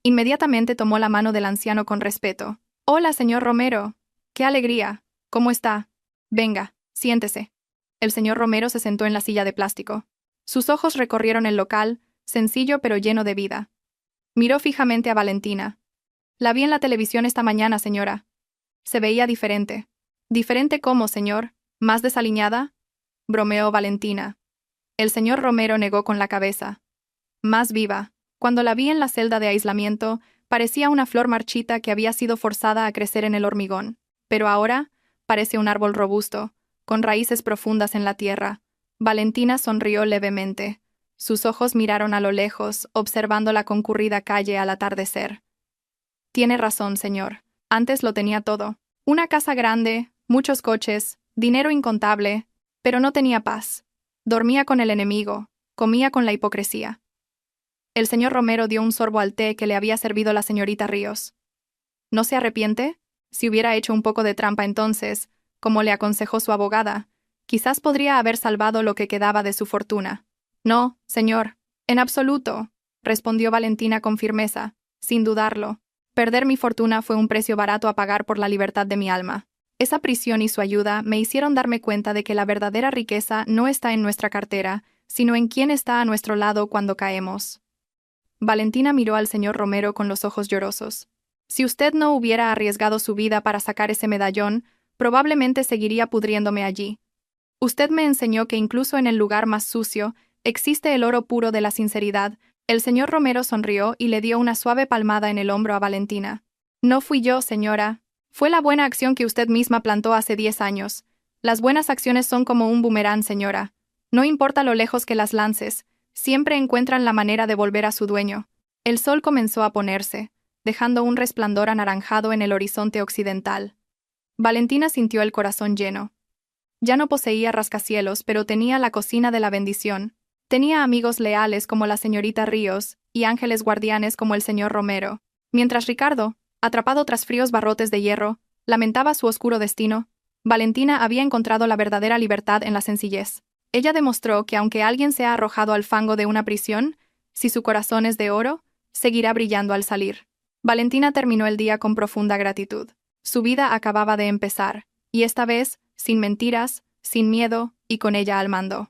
Inmediatamente tomó la mano del anciano con respeto. «Hola, señor Romero. ¡Qué alegría! ¿Cómo está? Venga, siéntese». El señor Romero se sentó en la silla de plástico. Sus ojos recorrieron el local, sencillo pero lleno de vida. Miró fijamente a Valentina. «La vi en la televisión esta mañana, señora. Se veía diferente». «¿Diferente cómo, señor? ¿Más desaliñada?», bromeó Valentina. El señor Romero negó con la cabeza. «Más viva. Cuando la vi en la celda de aislamiento, parecía una flor marchita que había sido forzada a crecer en el hormigón. Pero ahora, parece un árbol robusto, con raíces profundas en la tierra». Valentina sonrió levemente. Sus ojos miraron a lo lejos, observando la concurrida calle al atardecer. «Tiene razón, señor. Antes lo tenía todo. Una casa grande, muchos coches, dinero incontable, pero no tenía paz. Dormía con el enemigo, comía con la hipocresía». El señor Romero dio un sorbo al té que le había servido la señorita Ríos. «¿No se arrepiente? Si hubiera hecho un poco de trampa entonces, como le aconsejó su abogada, quizás podría haber salvado lo que quedaba de su fortuna». «No, señor, en absoluto», respondió Valentina con firmeza, sin dudarlo. «Perder mi fortuna fue un precio barato a pagar por la libertad de mi alma. Esa prisión y su ayuda me hicieron darme cuenta de que la verdadera riqueza no está en nuestra cartera, sino en quién está a nuestro lado cuando caemos». Valentina miró al señor Romero con los ojos llorosos. «Si usted no hubiera arriesgado su vida para sacar ese medallón, probablemente seguiría pudriéndome allí. Usted me enseñó que incluso en el lugar más sucio, existe el oro puro de la sinceridad». El señor Romero sonrió y le dio una suave palmada en el hombro a Valentina. «No fui yo, señora. Fue la buena acción que usted misma plantó hace 10 años. Las buenas acciones son como un boomerang, señora. No importa lo lejos que las lances, siempre encuentran la manera de volver a su dueño». El sol comenzó a ponerse, dejando un resplandor anaranjado en el horizonte occidental. Valentina sintió el corazón lleno. Ya no poseía rascacielos, pero tenía la cocina de la bendición. Tenía amigos leales como la señorita Ríos y ángeles guardianes como el señor Romero. Mientras Ricardo, atrapado tras fríos barrotes de hierro, lamentaba su oscuro destino, Valentina había encontrado la verdadera libertad en la sencillez. Ella demostró que aunque alguien sea arrojado al fango de una prisión, si su corazón es de oro, seguirá brillando al salir. Valentina terminó el día con profunda gratitud. Su vida acababa de empezar, y esta vez, sin mentiras, sin miedo y con ella al mando.